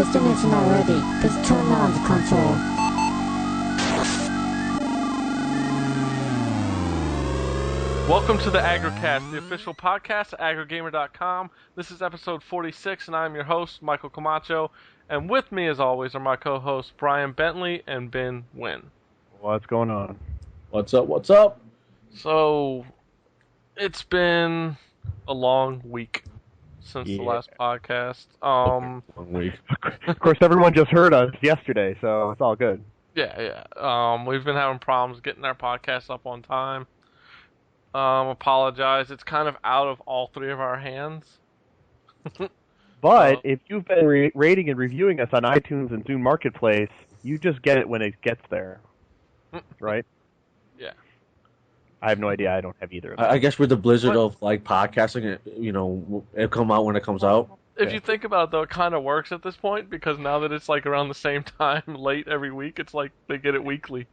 system isn't already, just turn on the console. Welcome to the AggroCast, the official podcast at AggroGamer.com. This is episode 46, and I'm your host, Michael Camacho. And with me, as always, are my co-hosts, Brian Bentley and Ben Wynn. What's going on? What's up? So, it's been a long week since the last podcast. Long week. Of course, everyone just heard us yesterday, so it's all good. Yeah. We've been having problems getting our podcast up on time. Apologize. It's kind of out of all three of our hands. But if you've been rating and reviewing us on iTunes and Zune Marketplace, you just get it when it gets there, right? Yeah. I have no idea. I don't have either of them. I guess we're the blizzard of like podcasting. It'll come out when it comes out. If you think about it, though, it kind of works at this point because now that it's like around the same time, late every week, it's like they get it weekly.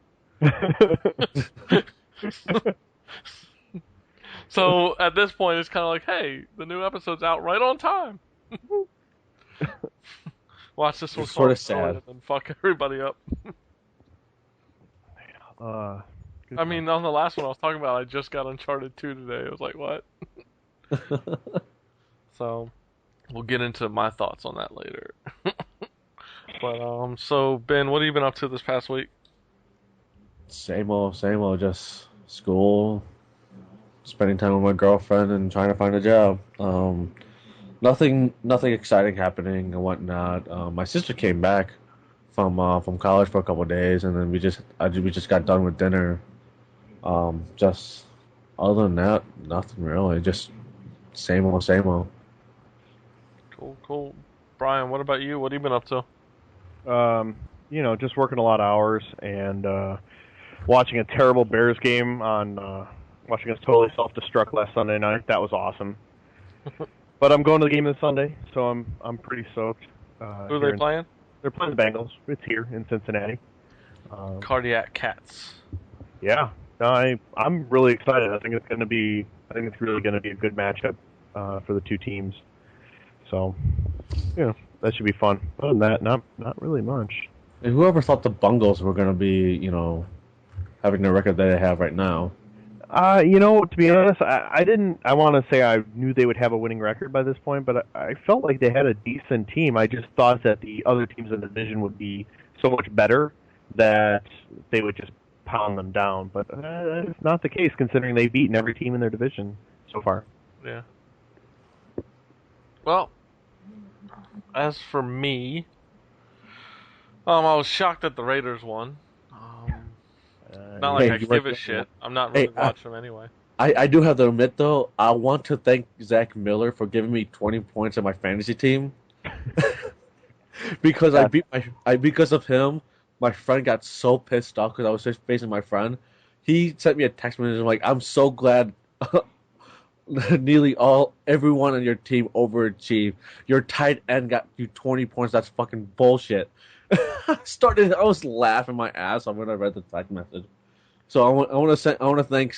So at this point, it's kind of like, hey, the new episode's out right on time. Watch this one sort of sad, and then fuck everybody up. I mean, on the last one I was talking about, I just got Uncharted 2 today. I was like, what? So we'll get into my thoughts on that later. But so Ben, what have you been up to this past week? Same old, just school. Spending time with my girlfriend and trying to find a job. Nothing exciting happening and whatnot. My sister came back from college for a couple of days, and then we just got done with dinner. Just other than that, nothing really. Just same old. Cool. Brian, what about you? What have you been up to? Just working a lot of hours and watching a terrible Bears game on. Watching us totally self-destruct last Sunday night. That was awesome. But I'm going to the game this Sunday, so I'm pretty soaked. Who are they playing? They're playing the Bengals. It's here in Cincinnati. Cardiac Cats. Yeah. No, I'm really excited. I think it's really going to be a good matchup for the two teams. So, that should be fun. Other than that, not really much. And whoever thought the Bungles were going to be, having the record that they have right now? To be honest, I didn't. I want to say I knew they would have a winning record by this point, but I felt like they had a decent team. I just thought that the other teams in the division would be so much better that they would just pound them down. But that's not the case, considering they've beaten every team in their division so far. Yeah. Well, as for me, I was shocked that the Raiders won. Not like I give a shit. I'm not really watching them anyway. I do have to admit, though, I want to thank Zach Miller for giving me 20 points on my fantasy team. Because because of him, my friend got so pissed off because I was just facing my friend. He sent me a text message like, I'm so glad nearly everyone on your team overachieved. Your tight end got you 20 points. That's fucking bullshit. I was laughing my ass off when I read the text message. So I want to thank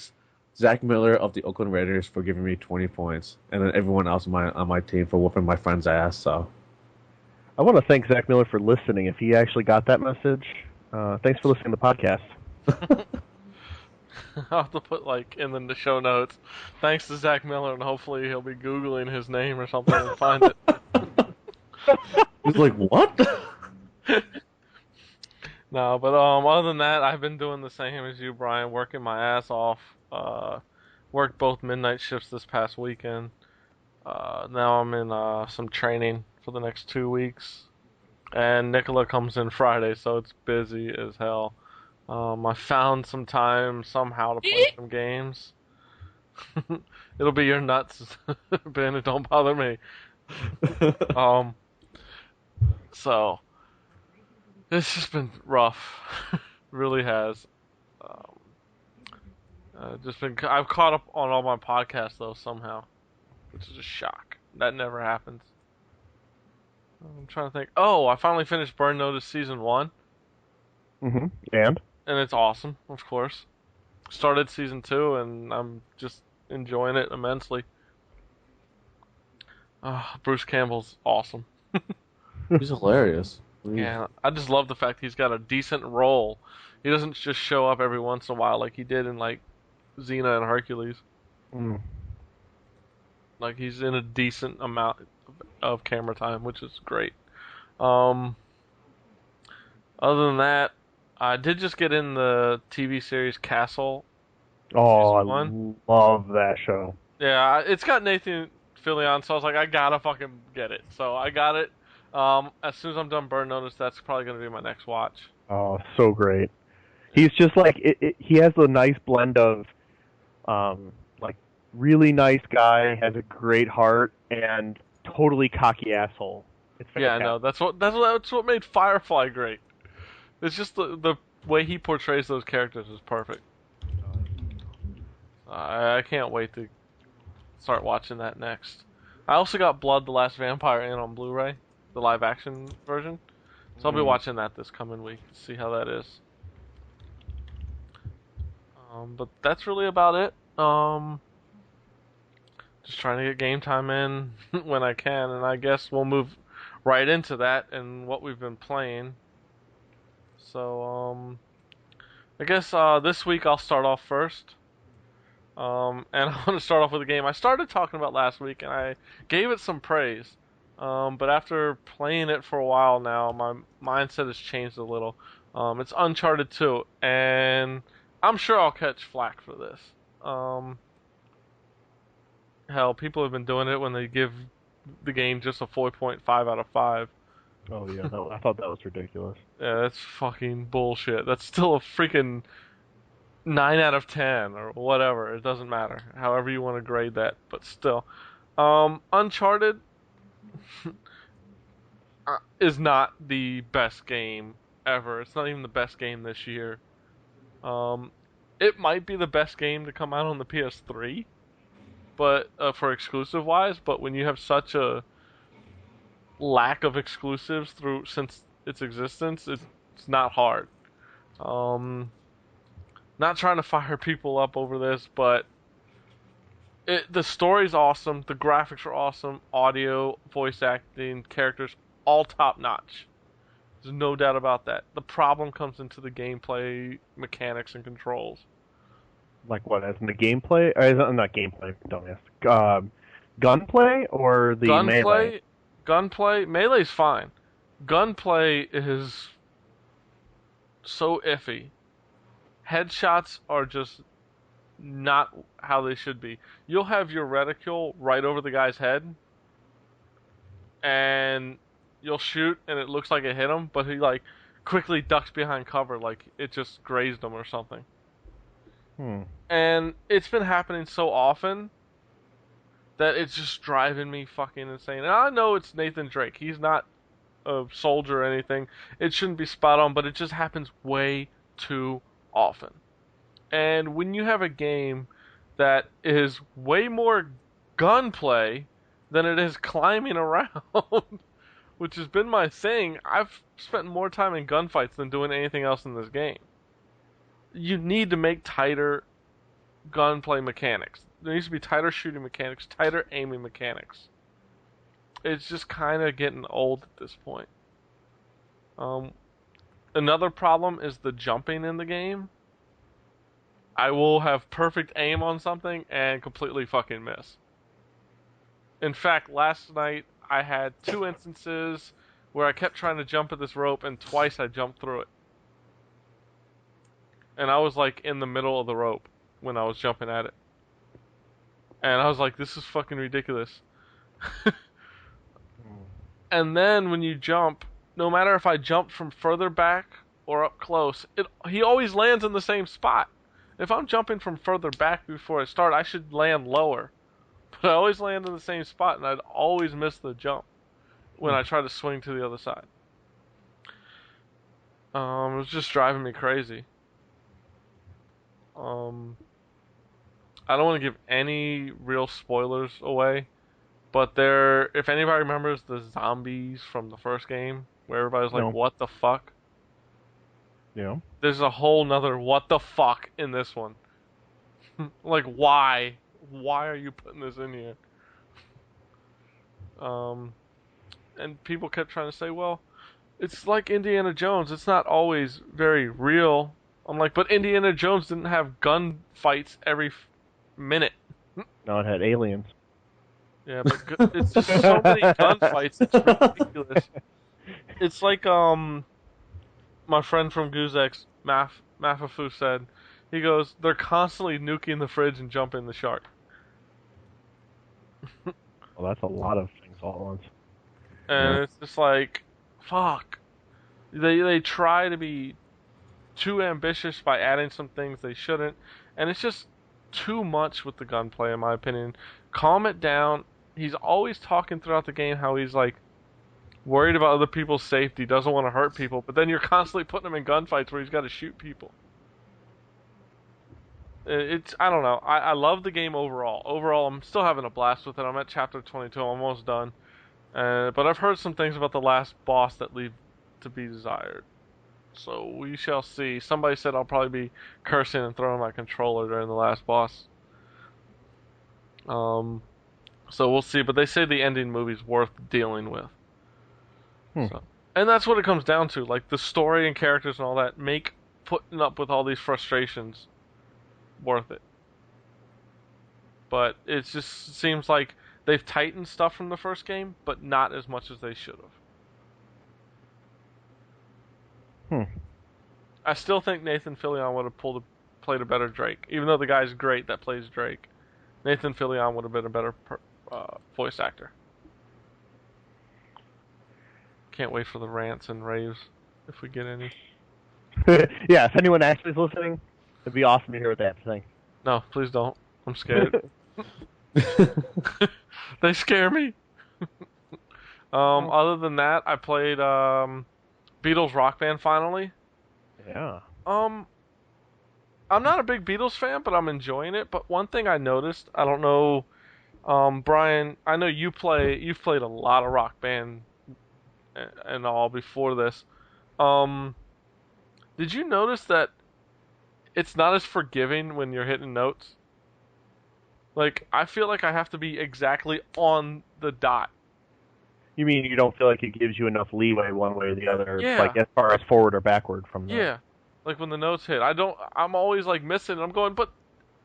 Zach Miller of the Oakland Raiders for giving me 20 points, and then everyone else on my team for whooping my friend's ass. So I want to thank Zach Miller for listening. If he actually got that message, thanks for listening to the podcast. I'll have to put in the show notes. Thanks to Zach Miller, and hopefully he'll be Googling his name or something and find it. He's like, what? No, but other than that, I've been doing the same as you, Brian, working my ass off. Worked both midnight shifts this past weekend. Now I'm in some training for the next 2 weeks. And Nicola comes in Friday, so it's busy as hell. I found some time somehow to play some games. It'll be your nuts, Ben, it don't bother me. So it's just been rough. Really has. I've caught up on all my podcasts though somehow, which is a shock. That never happens. I'm trying to think. Oh, I finally finished Burn Notice Season 1. Mm-hmm. And it's awesome, of course. Started Season 2, and I'm just enjoying it immensely. Bruce Campbell's awesome. He's hilarious. Yeah, I just love the fact he's got a decent role. He doesn't just show up every once in a while like he did in like Xena and Hercules. Mm. Like he's in a decent amount of camera time, which is great. Um, Other than that, I did just get in the TV series Castle Oh, season one. I love that show. Yeah, it's got Nathan Fillion, so I was like, I gotta fucking get it. So I got it. As soon as I'm done Burn Notice, that's probably gonna be my next watch. Oh, so great. He's just like he has a nice blend of like really nice guy, has a great heart, and totally cocky asshole. It's Yeah, fantastic. no, that's what made Firefly great. It's just the way he portrays those characters is perfect. I can't wait to start watching that next. I also got Blood: The Last Vampire in on Blu-ray, the live action version. So I'll be watching that this coming week to see how that is. But that's really about it. Just trying to get game time in when I can, and I guess we'll move right into that and what we've been playing. So, I guess this week I'll start off first. And I want to start off with a game I started talking about last week, and I gave it some praise. But after playing it for a while now, my mindset has changed a little. It's Uncharted 2, and I'm sure I'll catch flack for this. Hell, people have been doing it when they give the game just a 4.5 out of 5. Oh yeah, I thought that was ridiculous. Yeah, that's fucking bullshit. That's still a freaking 9 out of 10 or whatever. It doesn't matter. However you want to grade that, but still. Uncharted is not the best game ever. It's not even the best game this year. It might be the best game to come out on the PS3, but for exclusive wise. But when you have such a lack of exclusives since its existence, it's not hard. Not trying to fire people up over this, but the story's awesome, the graphics are awesome, audio, voice acting, characters, all top notch. There's no doubt about that. The problem comes into the gameplay mechanics and controls. Like what? As in the gameplay? Not gameplay, dumbass. Gunplay or the melee? Melee's fine. Gunplay is so iffy. Headshots are just not how they should be. You'll have your reticule right over the guy's head, and you'll shoot, and it looks like it hit him, but he like quickly ducks behind cover, like it just grazed him or something. And it's been happening so often that it's just driving me fucking insane. And I know it's Nathan Drake. He's not a soldier or anything. It shouldn't be spot on, but it just happens way too often. And when you have a game that is way more gunplay than it is climbing around, which has been my thing, I've spent more time in gunfights than doing anything else in this game. You need to make tighter gunplay mechanics. There needs to be tighter shooting mechanics, tighter aiming mechanics. It's just kind of getting old at this point. Another problem is the jumping in the game. I will have perfect aim on something and completely fucking miss. In fact, last night I had 2 instances where I kept trying to jump at this rope and twice I jumped through it. And I was like in the middle of the rope when I was jumping at it. And I was like, this is fucking ridiculous. And then when you jump, no matter if I jumped from further back or up close, he always lands in the same spot. If I'm jumping from further back before I start, I should land lower. But I always land in the same spot, and I'd always miss the jump when I try to swing to the other side. It was just driving me crazy. I don't want to give any real spoilers away, but if anybody remembers the zombies from the first game, where everybody's like, No. what the fuck? Yeah. There's a whole nother what the fuck in this one. Like, why? Why are you putting this in here? and people kept trying to say, well, it's like Indiana Jones. It's not always very real. I'm like, but Indiana Jones didn't have gun fights every minute. No, it had aliens. Yeah, but it's just so many gunfights. It's ridiculous. It's like my friend from Guzex, Mafafu said. He goes, they're constantly nuking the fridge and jumping the shark. Well, that's a lot of things all at once. And it's just like, fuck. They try to be too ambitious by adding some things they shouldn't, and it's just too much with the gunplay, in my opinion. Calm it down. He's always talking throughout the game how he's like worried about other people's safety, doesn't want to hurt people, but then you're constantly putting him in gunfights where he's got to shoot people. I don't know. I love the game overall. Overall, I'm still having a blast with it. I'm at chapter 22. I'm almost done. But I've heard some things about the last boss that leave to be desired. So we shall see. Somebody said I'll probably be cursing and throwing my controller during the last boss. So we'll see. But they say the ending movie's worth dealing with. So, and that's what it comes down to. Like, the story and characters and all that make putting up with all these frustrations worth it. But it just seems like they've tightened stuff from the first game, but not as much as they should have. I still think Nathan Fillion would have played a better Drake. Even though the guy's great that plays Drake, Nathan Fillion would have been a better voice actor. Can't wait for the rants and raves, if we get any. Yeah, if anyone actually is listening, it'd be awesome to hear what they have to think. No, please don't. I'm scared. They scare me. Other than that, I played Beatles Rock Band finally. Yeah. I'm not a big Beatles fan, but I'm enjoying it. But one thing I noticed, I don't know, Brian, I know you've played a lot of Rock Band and all before this. Did you notice that it's not as forgiving when you're hitting notes? Like, I feel like I have to be exactly on the dot. You mean you don't feel like it gives you enough leeway one way or the other, Yeah. like as far as forward or backward from that? Yeah. Like when the notes hit, I'm always like missing, and I'm going, but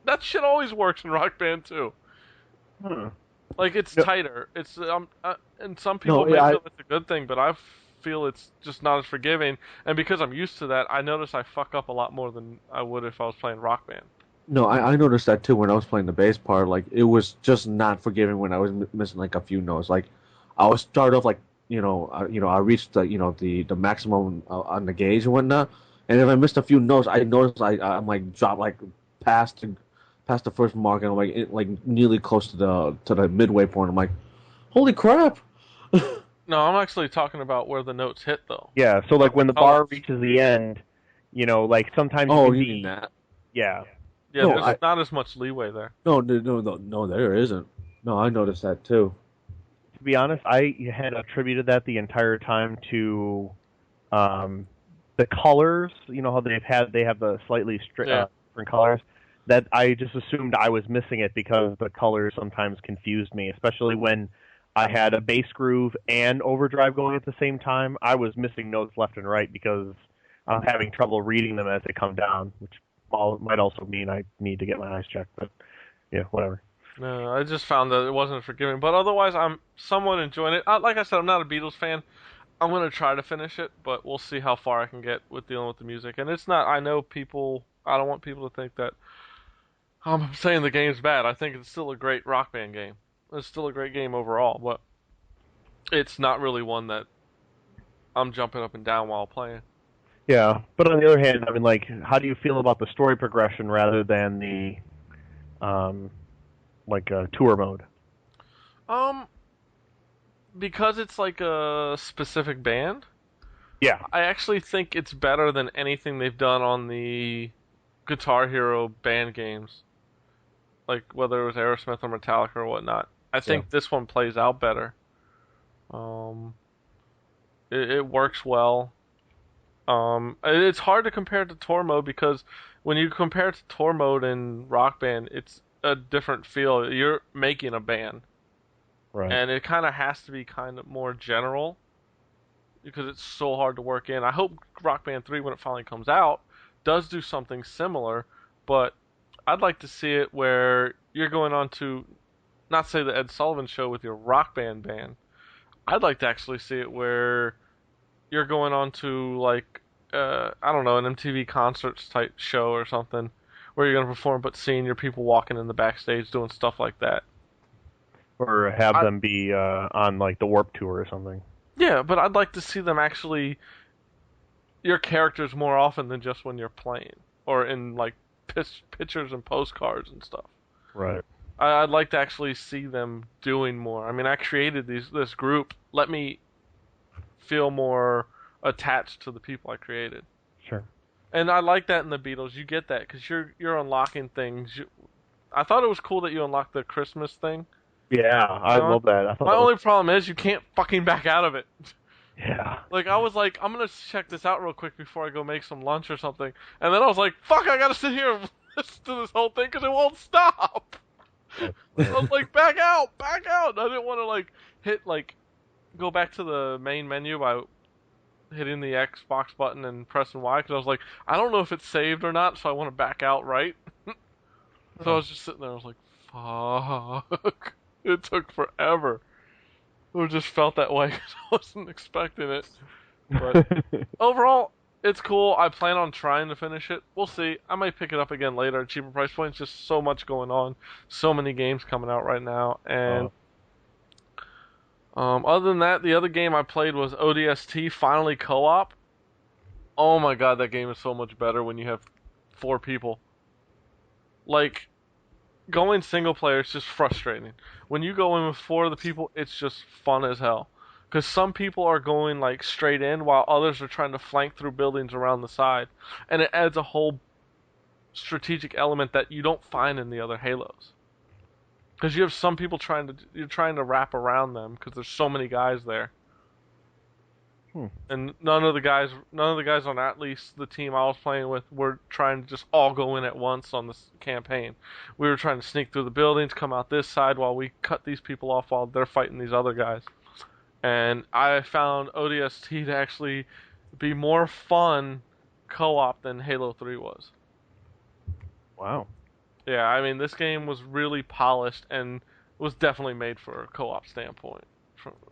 that shit always works in Rock Band too. Like, it's tighter. It's and some people may feel it's a good thing, but I feel it's just not as forgiving. And because I'm used to that, I notice I fuck up a lot more than I would if I was playing Rock Band. No, I noticed that too when I was playing the bass part. Like, it was just not forgiving when I was missing like a few notes. Like, I would start off like I reached the maximum on the gauge and whatnot, and if I missed a few notes, I noticed I'm like dropped like past the first mark, and I'm like nearly close to the midway point. I'm like, holy crap! No, I'm actually talking about where the notes hit though. Yeah, so like when the bar reaches the end, like sometimes you mean that? Yeah. Yeah, No, there's not as much leeway there. No, there isn't. No, I noticed that too. To be honest, I had attributed that the entire time to the colors. You know how they have the slightly different colors. That I just assumed I was missing it because the colors sometimes confused me, especially when I had a bass groove and overdrive going at the same time. I was missing notes left and right because I'm having trouble reading them as they come down, which might also mean I need to get my eyes checked, but yeah, whatever. No, I just found that it wasn't forgiving, but otherwise I'm somewhat enjoying it. Like I said, I'm not a Beatles fan. I'm going to try to finish it, but we'll see how far I can get with dealing with the music. And it's not, I know people, I don't want people to think that I'm saying the game's bad. I think it's still a great Rock Band game. It's still a great game overall, but it's not really one that I'm jumping up and down while playing. Yeah, but on the other hand, I mean, like, how do you feel about the story progression rather than the, tour mode? Because it's like a specific band. Yeah. I actually think it's better than anything they've done on the Guitar Hero band games. Like, whether it was Aerosmith or Metallica or whatnot. I think this one plays out better. It works well. It's hard to compare it to tour mode because when you compare it to tour mode in Rock Band, it's a different feel. You're making a band. Right. And it kind of has to be kind of more general because it's so hard to work in. I hope Rock Band 3, when it finally comes out, does do something similar, but I'd like to see it where you're going on to, not say the Ed Sullivan Show with your Rock Band band. I'd like to actually see it where you're going on to, like, I don't know, an MTV Concerts type show or something, where you're going to perform, but seeing your people walking in the backstage doing stuff like that. Or have them be on like the Warp Tour or something. Yeah, but I'd like to see them actually, your characters more often than just when you're playing, or in like pictures and postcards and stuff. Right. I'd like to actually see them doing more. I mean, I created this group. Let me feel more attached to the people I created. Sure. And I like that in the Beatles. You get that because you're unlocking things. I thought it was cool that you unlocked the Christmas thing. Yeah, I love that. My only problem is you can't fucking back out of it. Yeah. Like, I was like, I'm gonna check this out real quick before I go make some lunch or something. And then I was like, fuck, I gotta sit here and listen to this whole thing because it won't stop. I was like, back out! And I didn't want to, like, go back to the main menu by hitting the Xbox button and pressing Y, because I was like, I don't know if it's saved or not, so I want to back out, right? So I was just sitting there, I was like, fuck. It took forever. It just felt that way because I wasn't expecting it. But overall, it's cool. I plan on trying to finish it. We'll see. I might pick it up again later at cheaper price points. Just so much going on. So many games coming out right now. And other than that, the other game I played was ODST, finally co-op. Oh my god, that game is so much better when you have 4 people. Like, going single player is just frustrating. When you go in with 4 of the people, it's just fun as hell. Because some people are going like straight in while others are trying to flank through buildings around the side. And it adds a whole strategic element that you don't find in the other Halos. Because you have some people you're trying to wrap around them because there's so many guys there. And none of the guys on at least the team I was playing with were trying to just all go in at once on this campaign. We were trying to sneak through the buildings, come out this side while we cut these people off while they're fighting these other guys. And I found ODST to actually be more fun co-op than Halo 3 was. Wow. Yeah, I mean, this game was really polished and was definitely made for a co-op standpoint,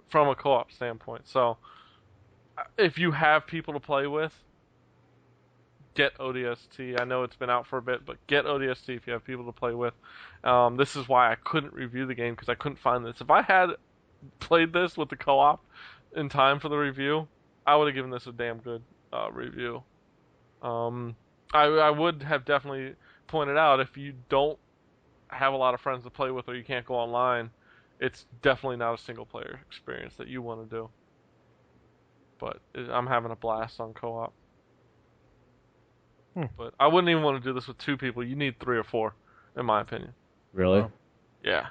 from a co-op standpoint. So, if you have people to play with, get ODST. I know it's been out for a bit, but get ODST if you have people to play with. This is why I couldn't review the game, because I couldn't find this. If I had played this with the co-op in time for the review, I would have given this a damn good review. I would have definitely pointed out, if you don't have a lot of friends to play with or you can't go online, it's definitely not a single player experience that you want to do. But I'm having a blast on co-op. But I wouldn't even want to do this with 2 people. You need 3 or 4, in my opinion. Really? Yeah.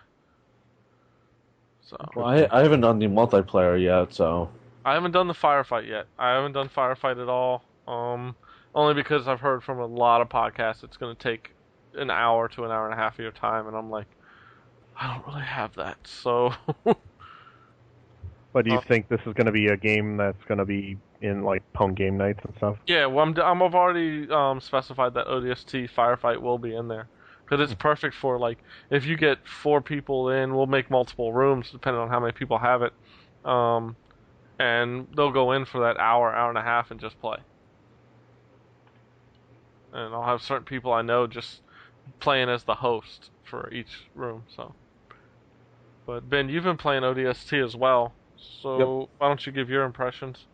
So. Well, I haven't done the multiplayer yet, so. I haven't done the firefight yet. I haven't done firefight at all. Only because I've heard from a lot of podcasts it's going to take an hour to an hour and a half of your time, and I'm like, I don't really have that, so. But do you think this is going to be a game that's going to be in like home game nights and stuff? Yeah, well, I've already specified that ODST firefight will be in there, because it's perfect for, like, if you get 4 people in, we'll make multiple rooms depending on how many people have it, and they'll go in for that hour and a half and just play. And I'll have certain people I know just playing as the host for each room. So, but Ben, you've been playing ODST as well, so Why don't you give your impressions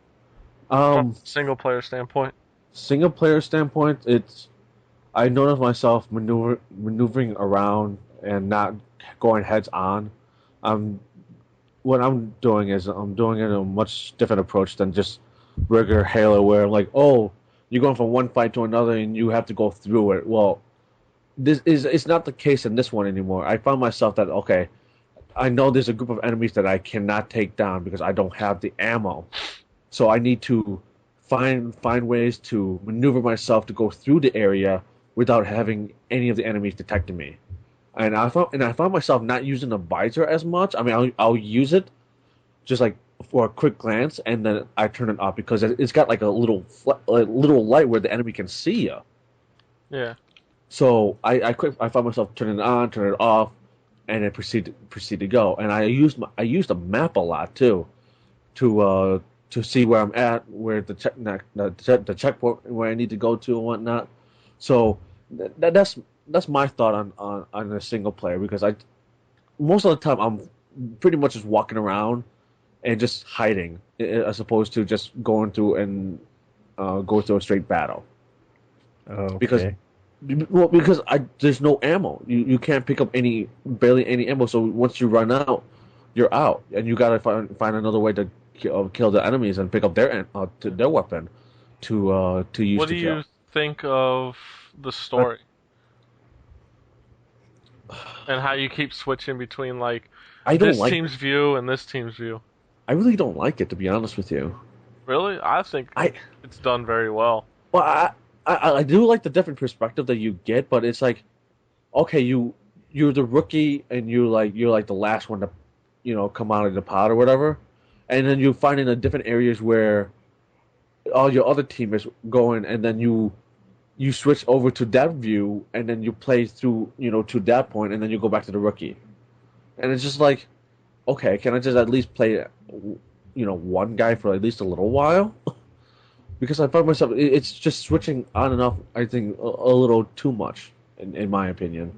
from a single player standpoint? Single player standpoint, I noticed myself maneuvering around and not going heads on. What I'm doing is I'm doing it in a much different approach than just regular Halo, where I'm like, oh, you're going from one fight to another and you have to go through it. Well, it's not the case in this one anymore. I found myself that, okay, I know there's a group of enemies that I cannot take down because I don't have the ammo. So I need to find ways to maneuver myself to go through the area without having any of the enemies detecting me. And I found myself not using the visor as much. I mean, I'll use it just like for a quick glance, and then I turn it off because it's got like a little light where the enemy can see you. Yeah. So I found myself turning it on, turning it off, and then proceed to go. And I used a map a lot too to see where I'm at, where the checkpoint where I need to go to and whatnot. So that's my thought on a single player, because most of the time I'm pretty much just walking around and just hiding, as opposed to just going through and go through a straight battle. Okay. Because there's no ammo. You can't pick up barely any ammo. So once you run out, you're out, and you gotta find another way to kill the enemies and pick up their weapon to use. What do you think of the story? And how you keep switching between like this team's view and this team's view? I really don't like it, to be honest with you. Really? I think it's done very well. Well, I do like the different perspective that you get, but it's like, okay, you're the rookie and you're like the last one to come out of the pod or whatever, and then you find in the different areas where all your other team is going, and then you switch over to that view, and then you play through to that point, and then you go back to the rookie, and it's just like, okay, can I just at least play one guy for at least a little while? Because I find myself, it's just switching on and off, I think, a little too much, in my opinion.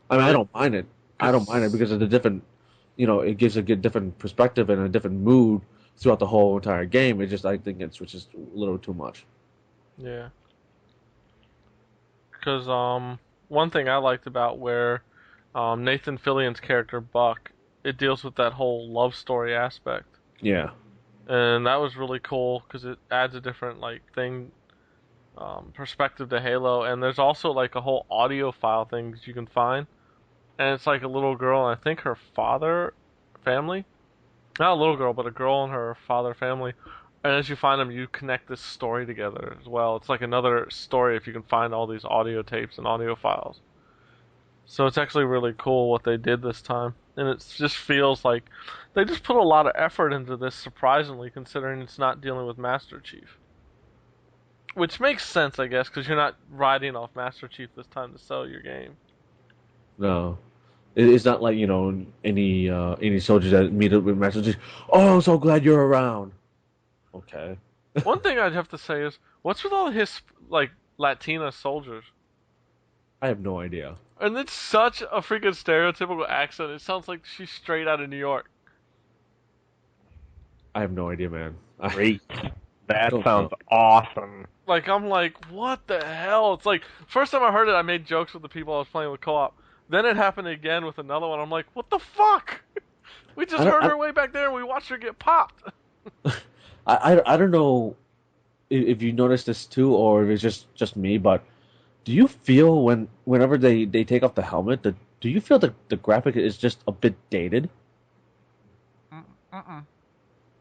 I mean, I don't mind it. I don't mind it because of the different, it gives a good different perspective and a different mood throughout the whole entire game. I think it switches a little too much. Yeah. Because one thing I liked about where Nathan Fillion's character, Buck, it deals with that whole love story aspect. Yeah. And that was really cool because it adds a different perspective to Halo. And there's also like a whole audio file thing that you can find, and it's like a little girl and I think her family, not a little girl but a girl and her father family. And as you find them, you connect this story together as well. It's like another story if you can find all these audio tapes and audio files. So it's actually really cool what they did this time. And it just feels like they just put a lot of effort into this, surprisingly, considering it's not dealing with Master Chief. Which makes sense, I guess, because you're not riding off Master Chief this time to sell your game. No. It's not like, any soldiers that meet up with Master Chief. Oh, I'm so glad you're around. Okay. One thing I'd have to say is, what's with all his, Latina soldiers? I have no idea. And it's such a freaking stereotypical accent. It sounds like she's straight out of New York. I have no idea, man. Great. That sounds awesome. I'm like, what the hell? It's like, first time I heard it, I made jokes with the people I was playing with co-op. Then it happened again with another one. I'm like, what the fuck? We just heard her way back there and we watched her get popped. I don't know if you noticed this too, or if it's just me, but do you feel whenever they take off the helmet, do you feel the graphic is just a bit dated?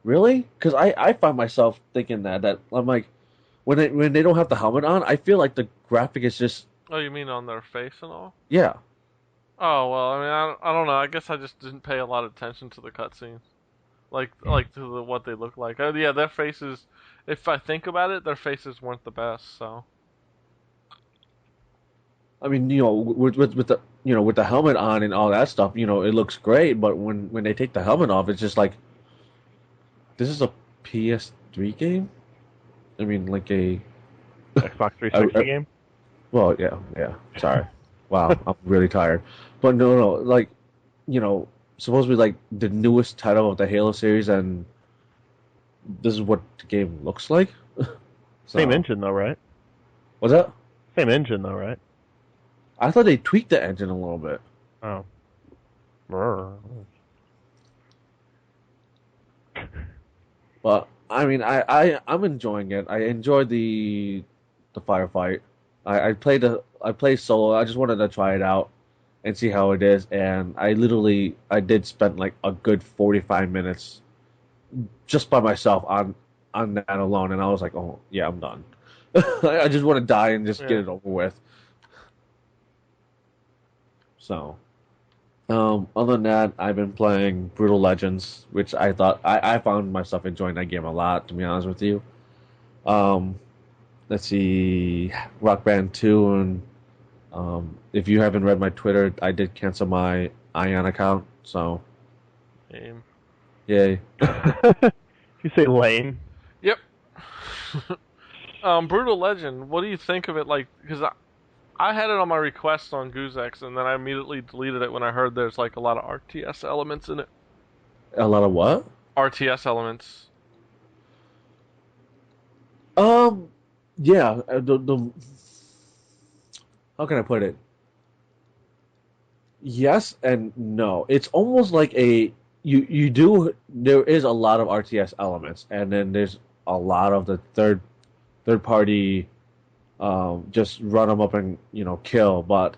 Really? Because I find myself thinking that I'm like, when they don't have the helmet on, I feel like the graphic is just. Oh, you mean on their face and all? Yeah. Oh well, I mean, I don't know. I guess I just didn't pay a lot of attention to the cutscenes, to what they look like. Yeah, their faces. If I think about it, their faces weren't the best. So. I mean, with the with the helmet on and all that stuff, it looks great. But when they take the helmet off, it's just like, this is a PS3 game. I mean, like a Xbox 360 game. Well, yeah. Sorry. Wow, I'm really tired. But no, supposedly like the newest title of the Halo series, and this is what the game looks like. Same engine though, right? What's that? Same engine though, right? I thought they tweaked the engine a little bit. Oh. But I mean, I'm enjoying it. I enjoyed the firefight. I played solo. I just wanted to try it out and see how it is. And I did spend like a good 45 minutes just by myself on that alone. And I was like, oh yeah, I'm done. I just want to die and just get it over with. So, Other than that, I've been playing Brutal Legends, which I found myself enjoying that game a lot, to be honest with you. Um, let's see, Rock Band 2, and if you haven't read my Twitter, I did cancel my Ion account, so Game. yay. You say lame. Yep. Brutal Legend. What do you think of it? Like, because I had it on my request on Guzex, and then I immediately deleted it when I heard there's like a lot of RTS elements in it. A lot of what? RTS elements. Um, yeah, how can I put it? Yes and no. It's almost like there is a lot of RTS elements, and then there's a lot of the third party just run them up and kill. But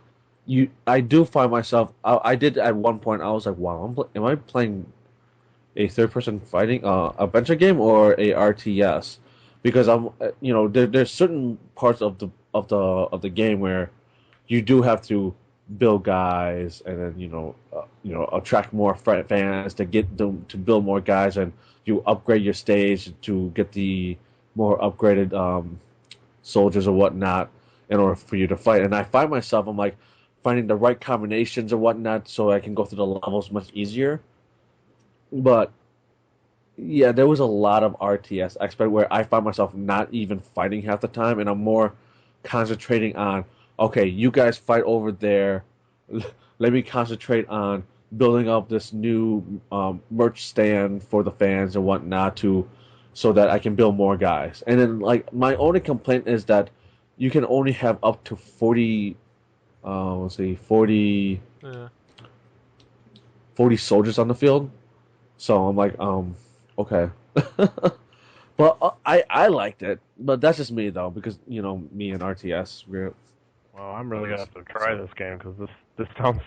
I do find myself I did at one point I was like, wow, am I playing a third person fighting adventure game or a RTS? Because there's certain parts of the game where you do have to build guys and then attract more fans to get them to build more guys, and you upgrade your stage to get the more upgraded soldiers or whatnot in order for you to fight. And I find myself, I'm like finding the right combinations or whatnot so I can go through the levels much easier. But yeah, there was a lot of RTS expert where I find myself not even fighting half the time, and I'm more concentrating on, okay, you guys fight over there. Let me concentrate on building up this new merch stand for the fans and whatnot so that I can build more guys. And then, like, my only complaint is that you can only have up to 40, let's see, 40, Yeah. 40 soldiers on the field. So I'm like, okay. But I liked it. But that's just me, though, because, me and RTS, Well, I'm really gonna have to try this game because this sounds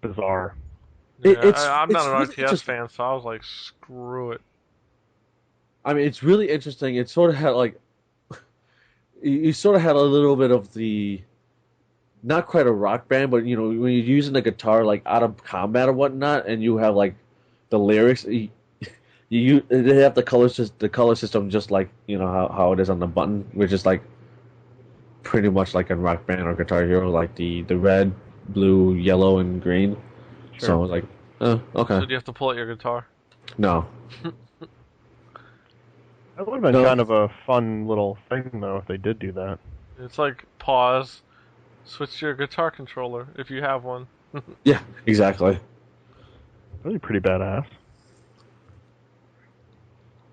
bizarre. Yeah, I'm it's not an really RTS interesting. fan, so I was like, screw it. I mean, it's really interesting. It sort of had like you sort of had a little bit of the not quite a rock band, but when you're using the guitar like out of combat or whatnot, and you have like the lyrics. They have the color system just like how it is on the button, which is like pretty much like in Rock Band or Guitar Hero, like the red, blue, yellow, and green. Sure. So I was like, okay, So do you have to pull out your guitar? no, That would have been no, kind of a fun little thing though if they did do that. It's like pause, switch to your guitar controller if you have one. yeah, exactly. Really pretty badass.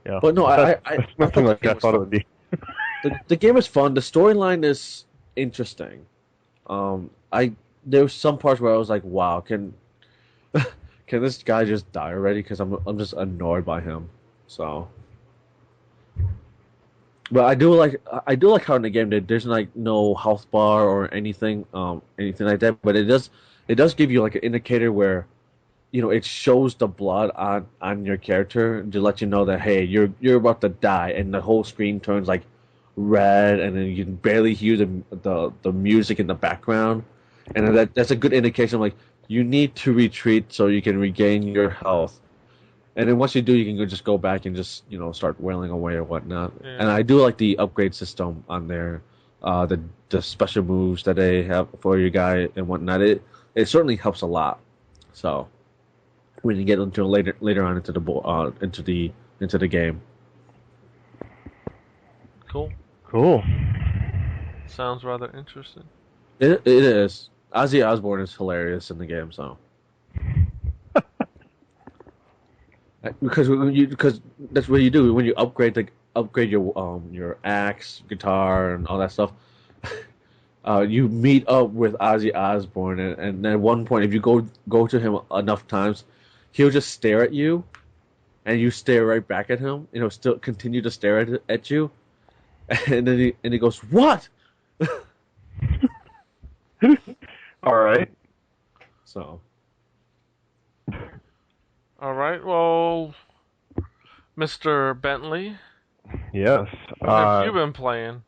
Yeah, But no, that's I nothing thought the like game I was thought it fun. would be. The game is fun. The storyline is interesting. I there were some parts where I was like, wow, can this guy just die already? Because I'm just annoyed by him. So, but I do like how in the game there's like no health bar or anything like that. But it does give you like an indicator where it shows the blood on your character to let you know that hey, you're about to die, and the whole screen turns like red, and then you can barely hear the music in the background, and that's a good indication like you need to retreat so you can regain your health. And then once you do, you can just go back and just start wailing away or whatnot. And Yeah. I do like the upgrade system on there, the special moves that they have for your guy and whatnot. It certainly helps a lot. So when you get into later on into the game. Cool. Cool. Sounds rather interesting. It is. Ozzy Osbourne is hilarious in the game, so because that's what you do when you upgrade your axe, guitar, and all that stuff. You meet up with Ozzy Osbourne, and at one point, if you go to him enough times, he'll just stare at you, and you stare right back at him. Still continue to stare at you, and then he goes, "What?" All right. So. All right. Well, Mr. Bentley, Yes. what have you been playing?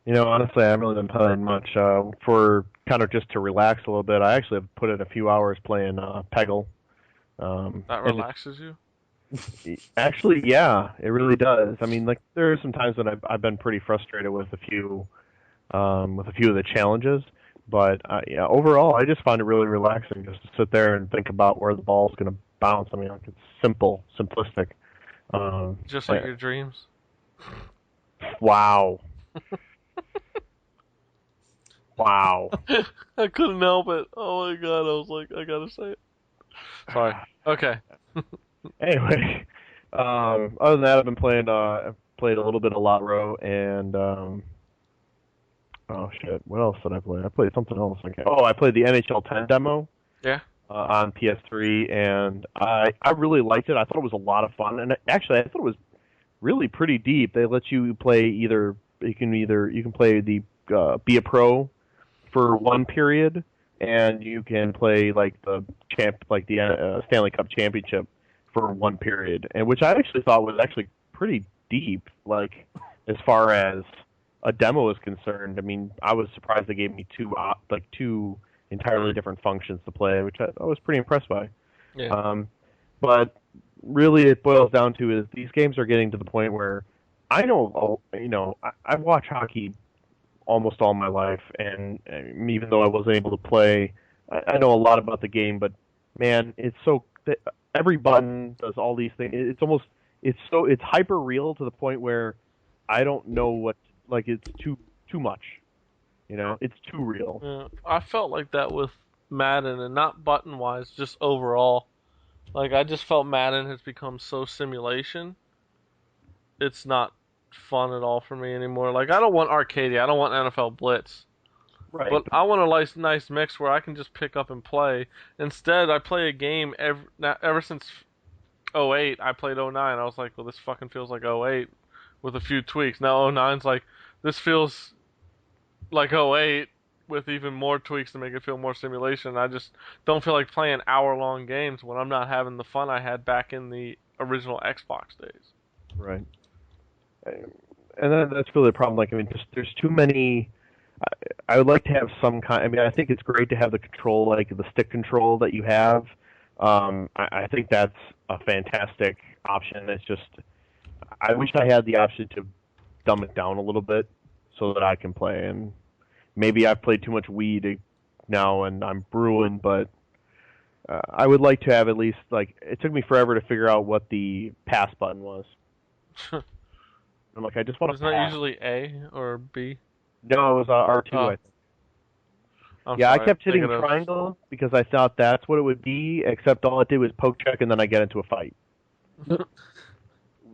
Honestly, I haven't really been playing much. For kind of just to relax a little bit. I actually have put in a few hours playing Peggle. That relaxes you? Actually, yeah, it really does. I mean, like there are some times when I've been pretty frustrated with a few of the challenges, but yeah, overall, I just find it really relaxing just to sit there and think about where the ball's going to bounce. I mean, like it's simplistic. Just like your dreams. Wow. Wow. I couldn't help it. Oh my god, I was like, I gotta say it. Sorry. Okay. Anyway, other than that, I've been playing. I've played a little bit of Lotro and oh shit, what else did I play? I played something else. I played the NHL 10 demo. Yeah. On PS3, and I really liked it. I thought it was a lot of fun, and actually, I thought it was really pretty deep. They let you play you can play the be a pro for one period, and you can play like the Stanley Cup championship for one period, and which I actually thought was actually pretty deep. Like as far as a demo is concerned, I mean, I was surprised they gave me two entirely different functions to play, which I was pretty impressed by. Yeah. But really, it boils down to is these games are getting to the point where I've watched hockey almost all my life, and even though I wasn't able to play, I know a lot about the game. But man, it's so every button does all these things. It's hyper real to the point where I don't know what it's too much. It's too real. Yeah, I felt like that with Madden, and not button-wise, just overall. Like, I just felt Madden has become so simulation. It's not fun at all for me anymore. Like, I don't want Arcadia. I don't want NFL Blitz. Right. But I want a nice mix where I can just pick up and play. Instead, I play a game ever since 08. I played 09. I was like, well, this fucking feels like 08 with a few tweaks. Now 09's like, this feels like 08 with even more tweaks to make it feel more simulation. I just don't feel like playing hour-long games when I'm not having the fun I had back in the original Xbox days. Right. And that's really the problem. Like, I mean, there's too many. I would like to have some kind. I mean, I think it's great to have the control, like the stick control that you have. I think that's a fantastic option. It's just, I wish I had the option to dumb it down a little bit so that I can play. And maybe I've played too much Wii now and I'm brewing, but I would like to have at least, like, it took me forever to figure out what the pass button was. I'm like, I just want to pass. Isn't that usually A or B? No, it was R2, I think. I'm yeah, sorry, I kept hitting thinking of- triangle because I thought that's what it would be, except all it did was poke check and then I get into a fight.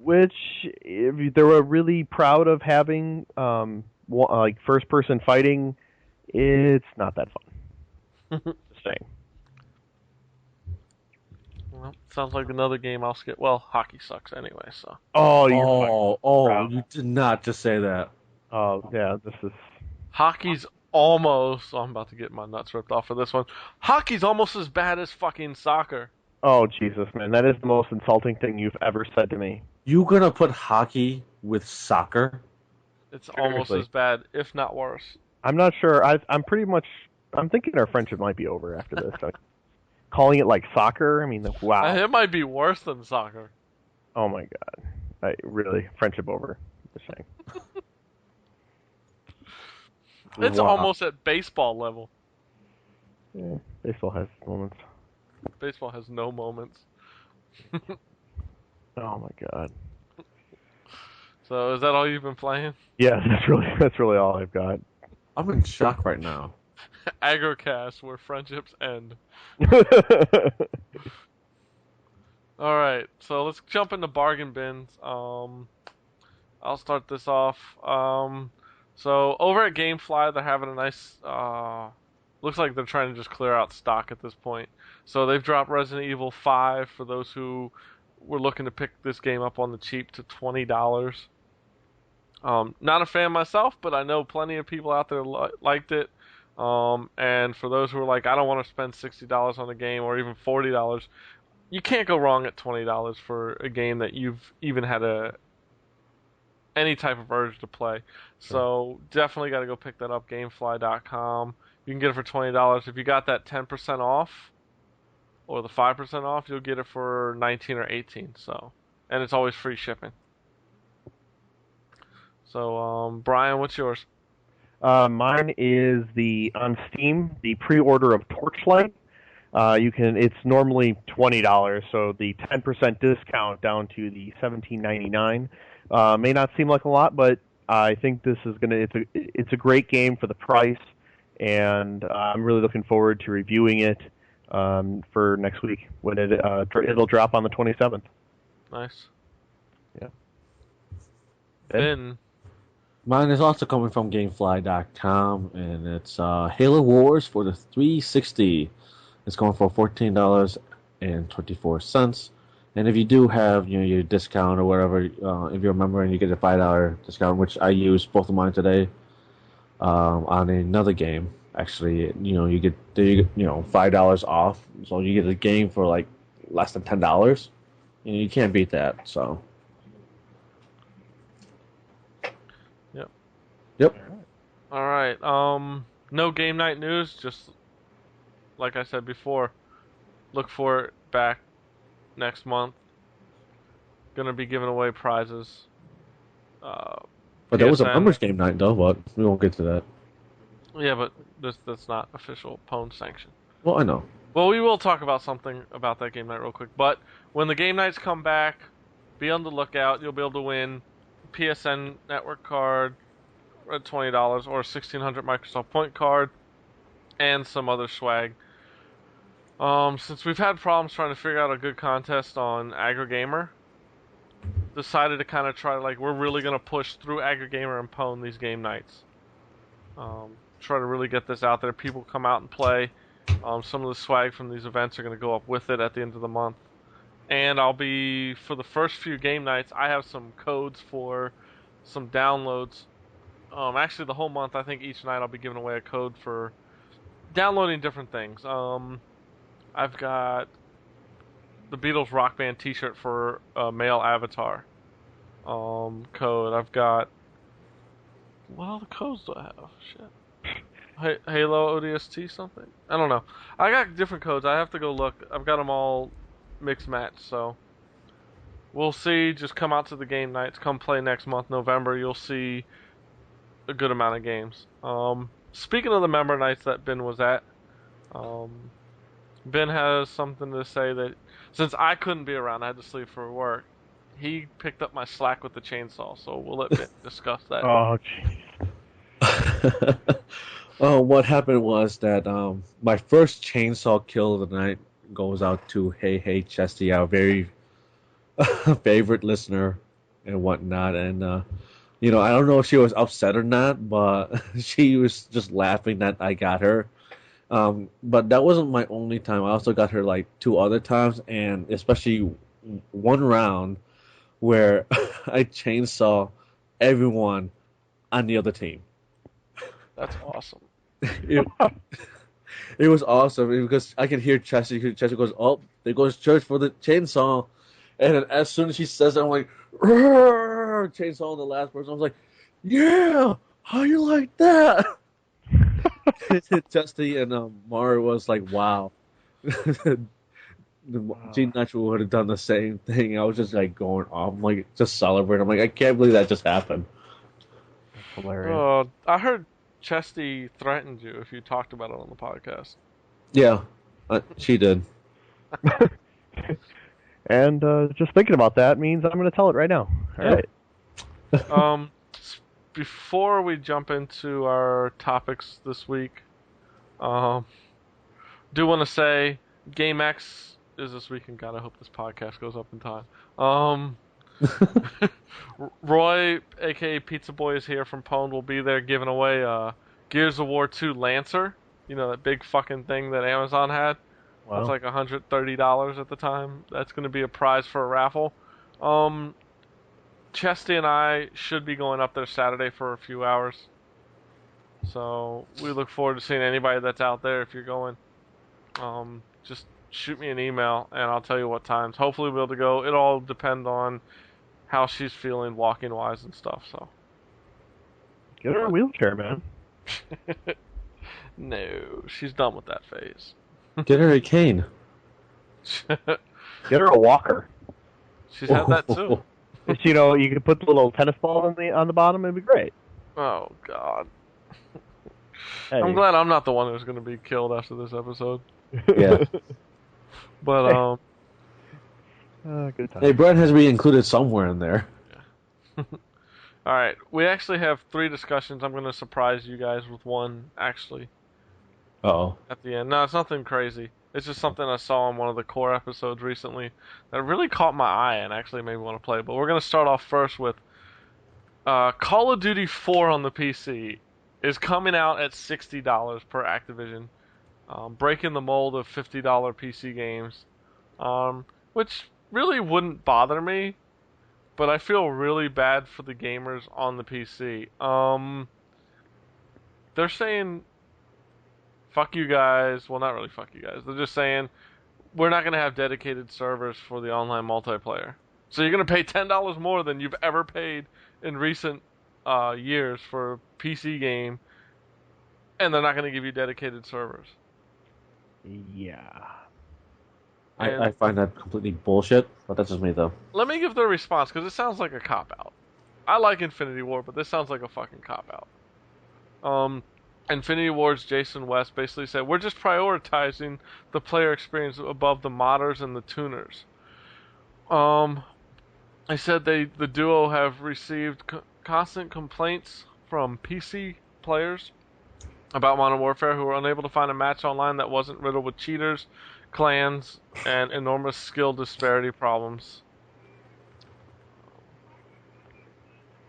Which, if they were really proud of having like first-person fighting, it's not that fun. Just saying. Well, sounds like another game I'll skip. Well, hockey sucks anyway, so. Oh, you're you did not just say that. Oh, yeah, this is... Hockey's almost... Oh, I'm about to get my nuts ripped off for this one. Hockey's almost as bad as fucking soccer. Oh, Jesus, man. That is the most insulting thing you've ever said to me. You gonna put hockey with soccer? It's almost Seriously. as bad, if not worse. I'm not sure. I'm thinking our friendship might be over after this. Like, calling it like soccer? I mean, wow. It might be worse than soccer. Oh, my God. Really? Friendship over. Just saying. It's Wow. almost at baseball level. Yeah, baseball has moments. Baseball has no moments. Oh my God. So is that all you've been playing? Yeah, that's really all I've got. I'm in shock right now. AggroCast, where friendships end. Alright, so let's jump into bargain bins. I'll start this off. So over at GameFly, they're having a nice... looks like they're trying to just clear out stock at this point. So they've dropped Resident Evil 5 for those who were looking to pick this game up on the cheap to $20. Not a fan myself, but I know plenty of people out there liked it. And for those who are like, I don't want to spend $60 on a game or even $40, you can't go wrong at $20 for a game that you've even had any type of urge to play. So definitely got to go pick that up, gamefly.com. you can get it for $20. If you got that 10% off or the 5% off, you'll get it for 19 or 18. So, and it's always free shipping. So, Brian, what's yours? Mine is on Steam, the pre-order of Torchlight. It's normally $20, so the 10% discount down to the $17.99 may not seem like a lot, but I think this is it's a great game for the price, and I'm really looking forward to reviewing it for next week when it'll drop on the 27th. Nice. Yeah. Ben. Mine is also coming from GameFly.com, and it's Halo Wars for the 360. It's going for $14.24. And if you do have your discount or whatever, if you're a member and you get a $5 discount, which I used both of mine today on another game. Actually, you get $5 off, so you get a game for like less than $10. You can't beat that. So. Yep. All right. No game night news. Just like I said before, look for it back next month. Gonna be giving away prizes. But there was a members game night though. But we won't get to that. Yeah, but that's not official Pwn sanction. Well, I know. Well, we will talk about something about that game night real quick. But when the game nights come back, be on the lookout. You'll be able to win a PSN network card at $20 or a 1600 Microsoft Point card and some other swag. Since we've had problems trying to figure out a good contest on AggroGamer, decided to kind of try, we're really going to push through AggroGamer and Pwn these game nights. Try to really get this out there. People come out and play. Some of the swag from these events are going to go up with it at the end of the month. And for the first few game nights, I have some codes for some downloads. Actually, the whole month, I think each night I'll be giving away a code for downloading different things. I've got the Beatles Rock Band t-shirt for a male avatar code. I've got... What other codes do I have? Shit. Halo ODST something? I don't know. I got different codes. I have to go look. I've got them all mixed matched, so... We'll see. Just come out to the game nights. Come play next month, November. You'll see a good amount of games. Speaking of the member nights that Ben was at, Ben has something to say that since I couldn't be around, I had to sleep for work. He picked up my slack with the chainsaw, so we'll let Ben discuss that. Oh, jeez. What happened was that my first chainsaw kill of the night goes out to Hey Chesty, our very favorite listener and whatnot, and I don't know if she was upset or not, but she was just laughing that I got her. But that wasn't my only time. I also got her like 2 other times, and especially one round where I chainsaw everyone on the other team. That's awesome. It was awesome because I could hear Chessie. Chessie goes, "Oh, there goes Church for the chainsaw," and then as soon as she says that, I'm like, chainsaw the last person. I was like, "Yeah, how you like that?" Chesty and Mara was like, "Wow." Gene Natural would have done the same thing. I was just like going off, I'm like just celebrating. I'm like, I can't believe that just happened. That's hilarious. I heard Chesty threatened you if you talked about it on the podcast. Yeah, she did. And just thinking about that means I'm going to tell it right now. All right. Before we jump into our topics this week, do want to say GameX is this weekend. God, I hope this podcast goes up in time. Roy, aka Pizza Boy, is here from Pwn. Will be there giving away Gears of War 2 Lancer. You know, that big fucking thing that Amazon had. Wow. That's like $130 at the time. That's going to be a prize for a raffle. Chesty and I should be going up there Saturday for a few hours. So we look forward to seeing anybody that's out there if you're going. Just shoot me an email and I'll tell you what times. Hopefully we'll be able to go. It all depend on how she's feeling walking wise and stuff. So get her a wheelchair, man. No, she's done with that phase. Get her a cane. Get her a walker. She's had that too. Just, you could put the little tennis ball on the bottom. It'd be great. Oh God. Hey. I'm glad I'm not the one who's going to be killed after this episode. Yeah. But good time. Hey, Brett has to be included somewhere in there. all right, we actually have 3 discussions. I'm going to surprise you guys with one actually Uh-oh. at the end. No, it's nothing crazy. It's just something I saw on one of the core episodes recently that really caught my eye and actually made me want to play. But we're going to start off first with Call of Duty 4 on the PC is coming out at $60 per Activision, breaking the mold of $50 PC games, which really wouldn't bother me, but I feel really bad for the gamers on the PC. They're saying, fuck you guys. Well, not really fuck you guys. They're just saying, we're not going to have dedicated servers for the online multiplayer. So you're going to pay $10 more than you've ever paid in recent years for a PC game, and they're not going to give you dedicated servers. Yeah. I find that completely bullshit, but that's just me, though. Let me give their response, because it sounds like a cop-out. I like Infinity Ward, but this sounds like a fucking cop-out. Infinity Ward's Jason West basically said, we're just prioritizing the player experience above the modders and the tuners. I said the duo have received constant complaints from PC players about Modern Warfare who were unable to find a match online that wasn't riddled with cheaters, clans, and enormous skill disparity problems.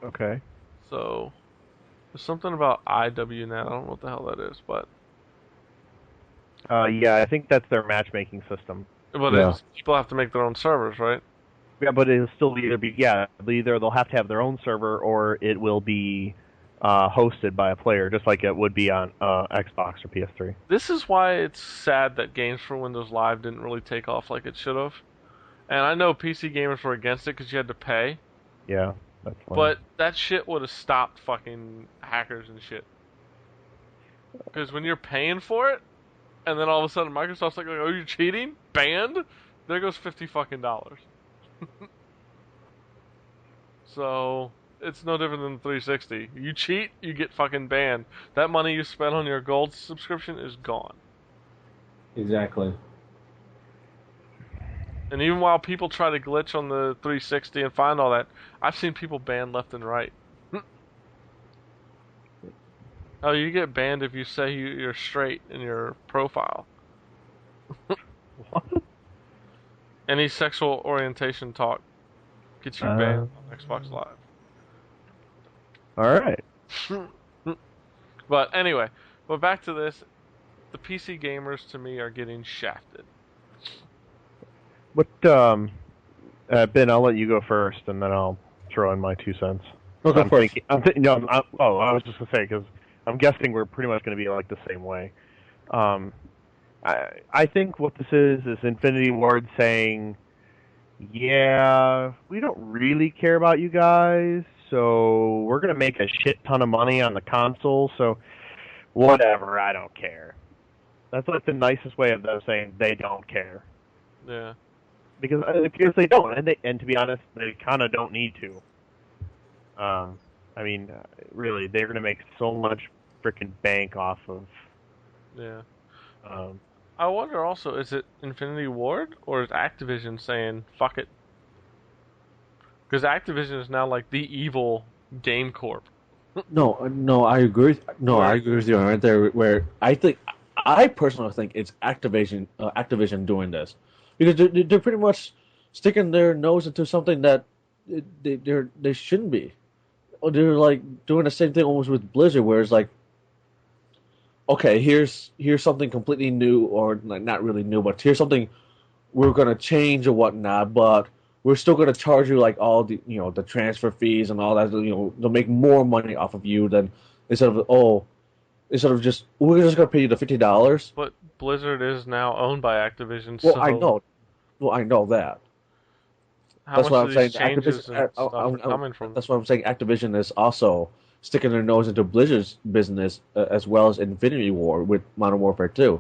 Okay. So, there's something about IWNet. I don't know what the hell that is, but... Yeah, I think that's their matchmaking system. But Yeah. people have to make their own servers, right? Yeah, but it'll still either they'll have to have their own server or it will be hosted by a player, just like it would be on Xbox or PS3. This is why it's sad that Games for Windows Live didn't really take off like it should have. And I know PC gamers were against it because you had to pay. Yeah, that's fine. But that shit would have stopped fucking hackers and shit. Because when you're paying for it, and then all of a sudden Microsoft's like, oh, you're cheating? Banned? There goes $50 fucking dollars. So, it's no different than 360. You cheat, you get fucking banned. That money you spent on your gold subscription is gone. Exactly. And even while people try to glitch on the 360 and find all that, I've seen people banned left and right. Oh, you get banned if you say you're straight in your profile. What? Any sexual orientation talk gets you banned on Xbox Live. All right. But anyway, back to this. The PC gamers, to me, are getting shafted. But Ben, I'll let you go first, and then I'll throw in my 2 cents. Okay, I was just gonna say because I'm guessing we're pretty much going to be like the same way. I think what this is Infinity Ward saying, yeah, we don't really care about you guys, so we're going to make a shit ton of money on the console, so whatever, I don't care. That's like the nicest way of them saying they don't care. Yeah. Because they don't, and to be honest, they kind of don't need to. I mean, really, they're going to make so much freaking bank off of. Yeah. I wonder also, is it Infinity Ward or is Activision saying fuck it? Because Activision is now like the evil game corp. No, I agree. I agree with you right there. Where I personally think it's Activision doing this because they're pretty much sticking their nose into something that they shouldn't be. They're like doing the same thing almost with Blizzard, where it's like, okay, here's something completely new, or like not really new, but here's something we're gonna change or whatnot, but we're still gonna charge you like all the the transfer fees and all that. They'll make more money off of you than instead of just we're just gonna pay you the $50. But Blizzard is now owned by Activision. Well, so I know. Well, I know that. How That's much what of I'm these saying. changes and stuff are coming from? That's what I'm saying. Activision is also sticking their nose into Blizzard's business as well as Infinity War with Modern Warfare 2.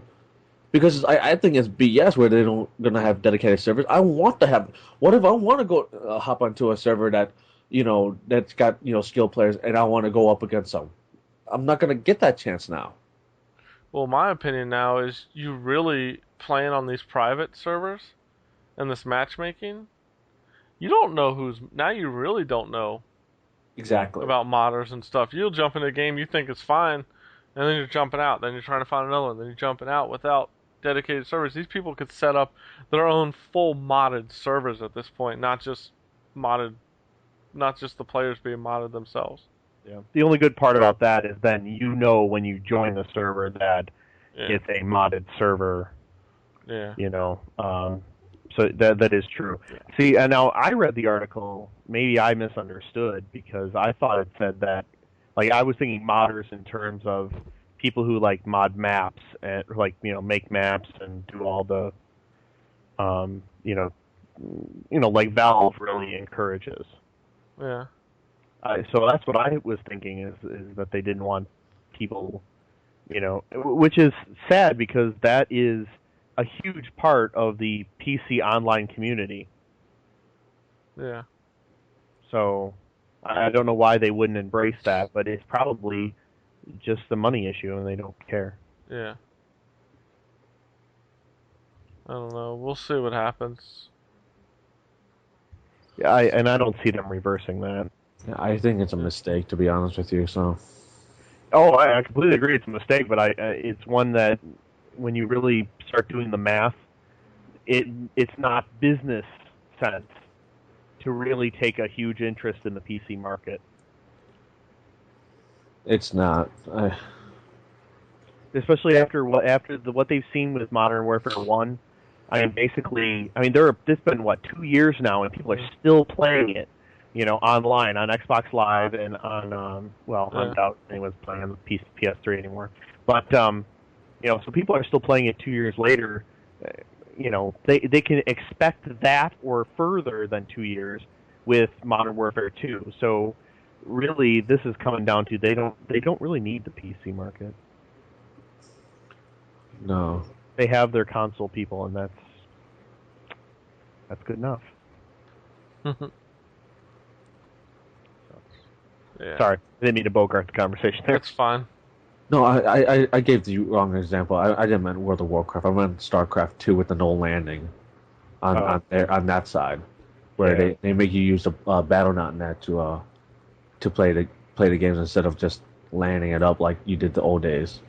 Because I think it's BS where they don't gonna have dedicated servers. I want to have. What if I want to go hop onto a server that, that's got skilled players, and I want to go up against them? I'm not gonna get that chance now. Well, my opinion now is you really playing on these private servers and this matchmaking. You don't know now. You really don't know Exactly. about modders and stuff. You'll jump into a game you think it's fine, and then you're jumping out. Then you're trying to find another one. Then you're jumping out without dedicated servers. These people could set up their own full modded servers at this point, not just the players being modded themselves. Yeah. The only good part about that is then when you join the server that it's a modded server. Yeah. So that is true. Yeah. See, and now I read the article. Maybe I misunderstood because I thought it said that, like, I was thinking modders in terms of people who like mod maps and make maps and do all the, like Valve really encourages. Yeah. So that's what I was thinking is that they didn't want people, which is sad because that is a huge part of the PC online community. Yeah. So I don't know why they wouldn't embrace that, but it's probably just the money issue and they don't care. Yeah. I don't know. We'll see what happens. Yeah, I don't see them reversing that. Yeah, I think it's a mistake, to be honest with you. So. Oh, I completely agree. It's a mistake, but it's one that when you really start doing the math, it's not business sense to really take a huge interest in the PC market. It's not. Especially after what they've seen with Modern Warfare 1. It's been 2 years now, and people are still playing it, online on Xbox Live and on I doubt anyone's playing on the PS3 anymore. But so people are still playing it 2 years later. They can expect that or further than 2 years with Modern Warfare 2. So really, this is coming down to they don't really need the PC market. No. They have their console people, and that's good enough. Yeah. Sorry, I didn't mean to bogart the conversation there. That's fine. No, I gave the wrong example. I didn't mean World of Warcraft. I meant StarCraft 2 with the no landing on that side, where they make you use the Battle.net to play the games instead of just landing it up like you did the old days.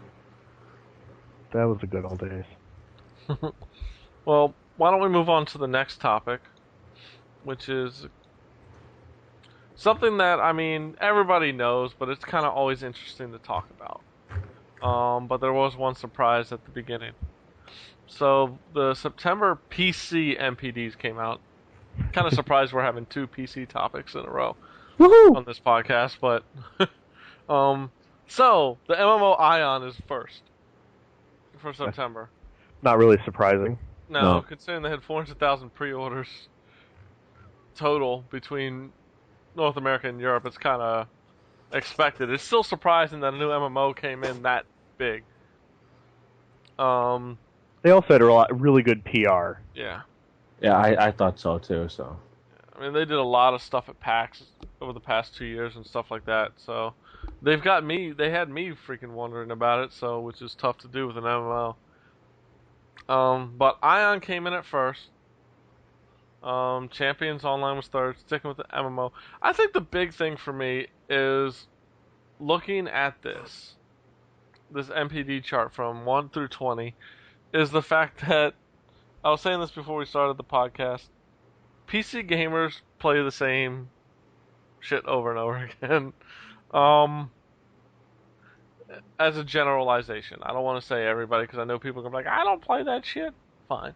That was the good old days. Well, why don't we move on to the next topic, which is something that, everybody knows, but it's kind of always interesting to talk about. But there was one surprise at the beginning. So the September PC NPDs came out. Kind of surprised we're having 2 PC topics in a row on this podcast, but so the MMO Ion is first for September. Not really surprising. No, considering they had 400,000 pre-orders total between North America and Europe, it's kind of expected. It's still surprising that a new MMO came in that big. They also had really good PR. Yeah. Yeah, I thought so too. So. They did a lot of stuff at PAX over the past 2 years and stuff like that. So they had me freaking wondering about it. So which is tough to do with an MMO. But Ion came in at first. Champions Online was third, sticking with the MMO. I think the big thing for me is looking at this NPD chart from 1 through 20 is the fact that I was saying this before we started the podcast. PC gamers play the same shit over and over again. As a generalization, I don't want to say everybody because I know people are gonna be like, I don't play that shit. Fine.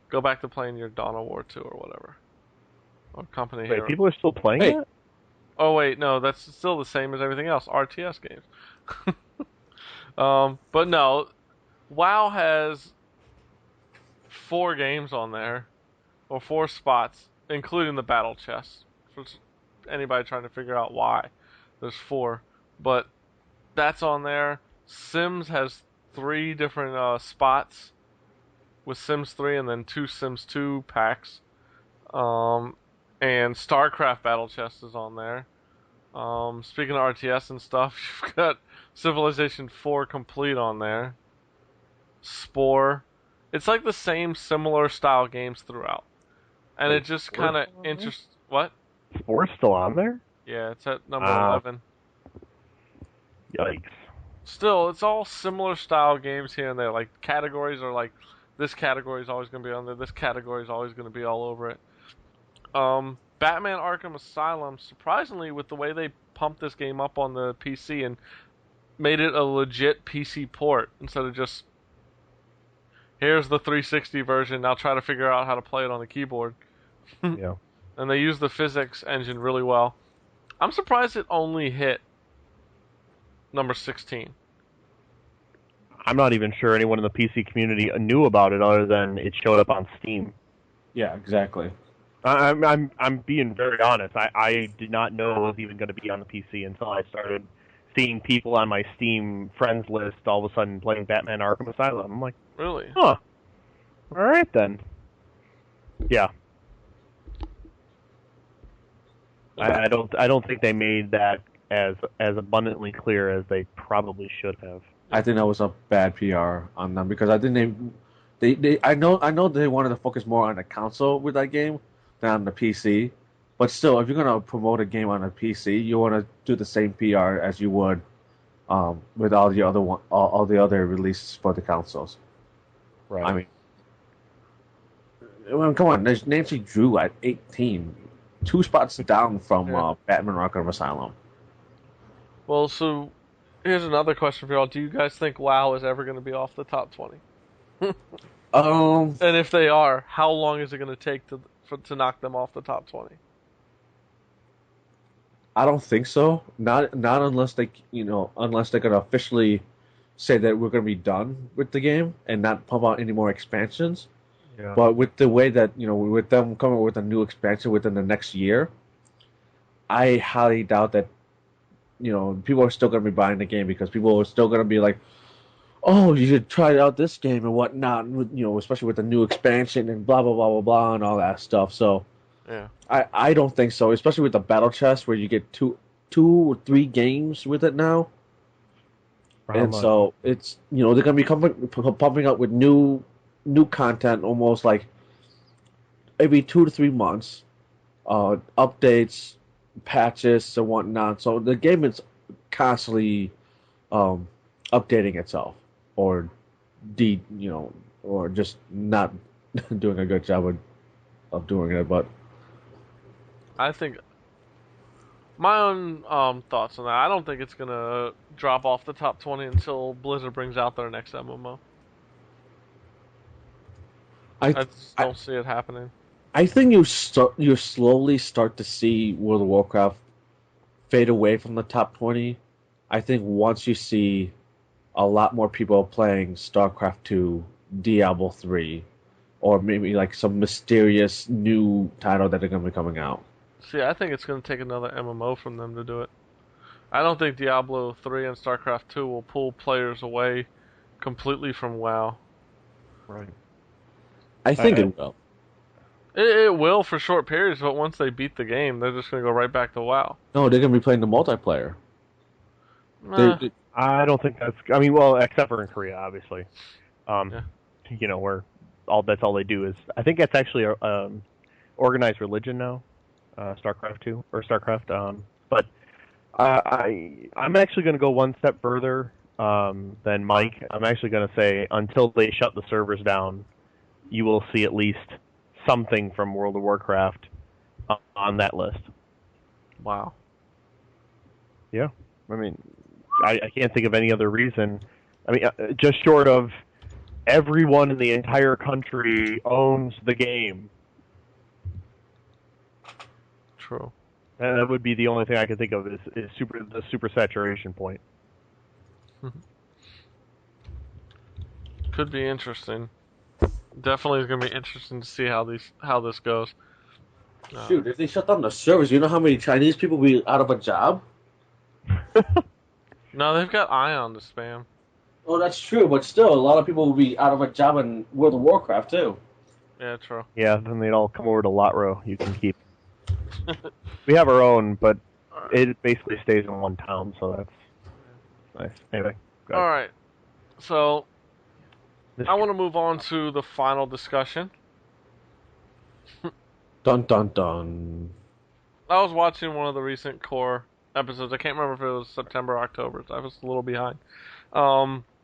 Go back to playing your Dawn of War 2 or whatever. Or Company Hero. People are still playing it? Oh wait, no, that's still the same as everything else. RTS games. But no, WoW has 4 games on there, or 4 spots, including the battle chest. For anybody trying to figure out why There's 4, but that's on there. Sims has 3 different spots with Sims 3 and then 2 Sims 2 packs. And StarCraft Battle Chest is on there. Speaking of RTS and stuff, you've got Civilization 4 Complete on there. Spore. It's like the same similar style games throughout. And Wait, it just Spore's kind of still on there? interests. What? Spore's still on there? Yeah, it's at number Wow. 11. Yikes. Still, it's all similar style games here and there. Like, categories are like, this category is always going to be on there, this category is always going to be all over it. Batman Arkham Asylum, surprisingly, with the way they pumped this game up on the PC and made it a legit PC port instead of just, here's the 360 version, now try to figure out how to play it on the keyboard. Yeah. And they use the physics engine really well. I'm surprised it only hit number 16. I'm not even sure anyone in the PC community knew about it other than it showed up on Steam. Yeah, exactly. I'm being very honest. I did not know it was even going to be on the PC until I started seeing people on my Steam friends list all of a sudden playing Batman Arkham Asylum. I'm like, Really? huh. All right then. Yeah. I don't think they made that as abundantly clear as they probably should have. I think that was a bad PR on them because I think I know they wanted to focus more on the console with that game than on the PC. But still, if you're gonna promote a game on a PC, you want to do the same PR as you would with all the other releases for the consoles. Right. I mean, come on, there's Nancy Drew at 18, 2 spots down from Batman Arkham Asylum. Well, so here's another question for y'all. Do you guys think WoW is ever going to be off the top 20? And if they are, how long is it going to take to knock them off the top 20? I don't think so. Not unless they're gonna officially say that we're gonna be done with the game and not pump out any more expansions. Yeah. But with the way that with them coming with a new expansion within the next year, I highly doubt that people are still gonna be buying the game because people are still gonna be like, oh, you should try out this game and whatnot, especially with the new expansion and blah blah blah blah blah and all that stuff. So. Yeah. I don't think so, especially with the battle chest where you get two or 3 games with it now. And so it's they're gonna be pumping up with new content almost like every 2 to 3 months, updates, patches and whatnot. So the game is constantly updating itself or just not doing a good job of doing it, but. I think my own thoughts on that. I don't think it's gonna drop off the top 20 until Blizzard brings out their next MMO. I just don't see it happening. I think you slowly start to see World of Warcraft fade away from the top 20. I think once you see a lot more people playing StarCraft 2, Diablo 3, or maybe like some mysterious new title that are going to be coming out. See, I think it's going to take another MMO from them to do it. I don't think Diablo 3 and StarCraft 2 will pull players away completely from WoW. Right. I think it will. It will for short periods, but once they beat the game, they're just going to go right back to WoW. No, they're going to be playing the multiplayer. I don't think that's... I mean, well, except for in Korea, obviously. Where that's all they do is... I think that's actually a organized religion now. StarCraft 2 or StarCraft, but I'm actually going to go one step further than Mike. I'm actually going to say until they shut the servers down, you will see at least something from World of Warcraft on that list. Wow. Yeah, I mean, I can't think of any other reason. I mean, just short of everyone in the entire country owns the game. True. And that would be the only thing I could think of is the super saturation point. Could be interesting. Definitely is going to be interesting to see how this goes. Shoot, if they shut down the servers, you know how many Chinese people will be out of a job? No, they've got Ion to spam. Oh, that's true, but still, a lot of people will be out of a job in World of Warcraft too. Yeah, true. Yeah, then they'd all come over to Lotro. You can keep. We have our own, but it basically stays in one town, so that's nice. Anyway, go All ahead. right. So This- I want to move on to the final discussion. Dun dun dun. I was watching one of the recent Core episodes. I can't remember if it was September or October. So I was a little behind.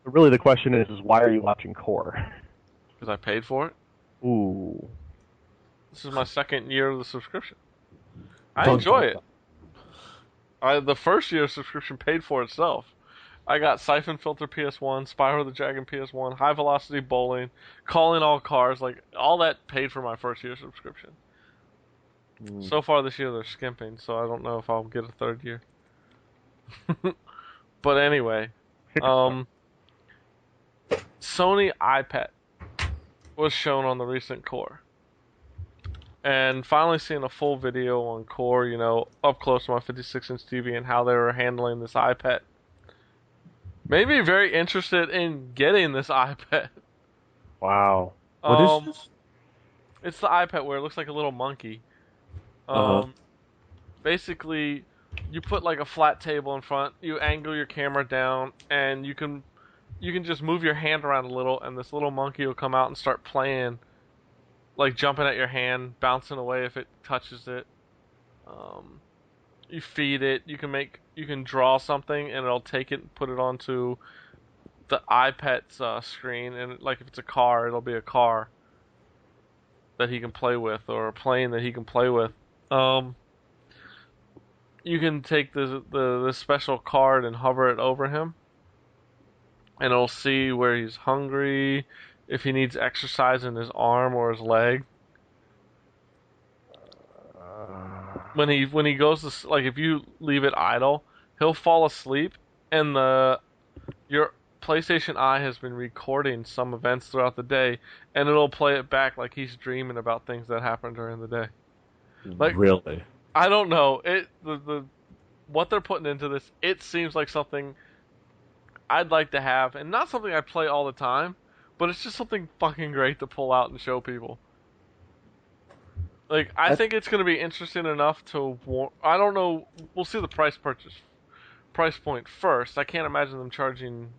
Really, the question is why are you watching Core? Because I paid for it. Ooh. This is my second year of the subscription. I Dun, enjoy dun, it. dun. The first year subscription paid for itself. I got Siphon Filter PS1, Spyro the Dragon PS1, High Velocity Bowling, Calling All Cars, like all that paid for my first year subscription. So far this year they're skimping, so I don't know if I'll get a third year. But anyway, Sony EyePet was shown on the recent Core. And finally seeing a full video on Core, you know, up close to my 56-inch TV and how they were handling this iPad. Made me very interested in getting this iPad. Wow. What is this? It's the iPad where it looks like a little monkey. Basically, you put like a flat table in front, you angle your camera down, and you can just move your hand around a little, and this little monkey will come out and start playing, like jumping at your hand, bouncing away if it touches it. You feed it. You can draw something, and it'll take it and put it onto the iPad's screen, and like if it's a car, it'll be a car that he can play with, or a plane that he can play with. You can take the special card and hover it over him, and it'll see where he's hungry, if he needs exercise in his arm or his leg. When he goes to, like, if you leave it idle, he'll fall asleep, and your PlayStation Eye has been recording some events throughout the day, and it'll play it back like he's dreaming about things that happened during the day. Like, Really? I don't know. What they're putting into this, it seems like something I'd like to have, and not something I play all the time, but it's just something fucking great to pull out and show people. Like, I think it's going to be interesting enough to I don't know. We'll see the price point first. I can't imagine them charging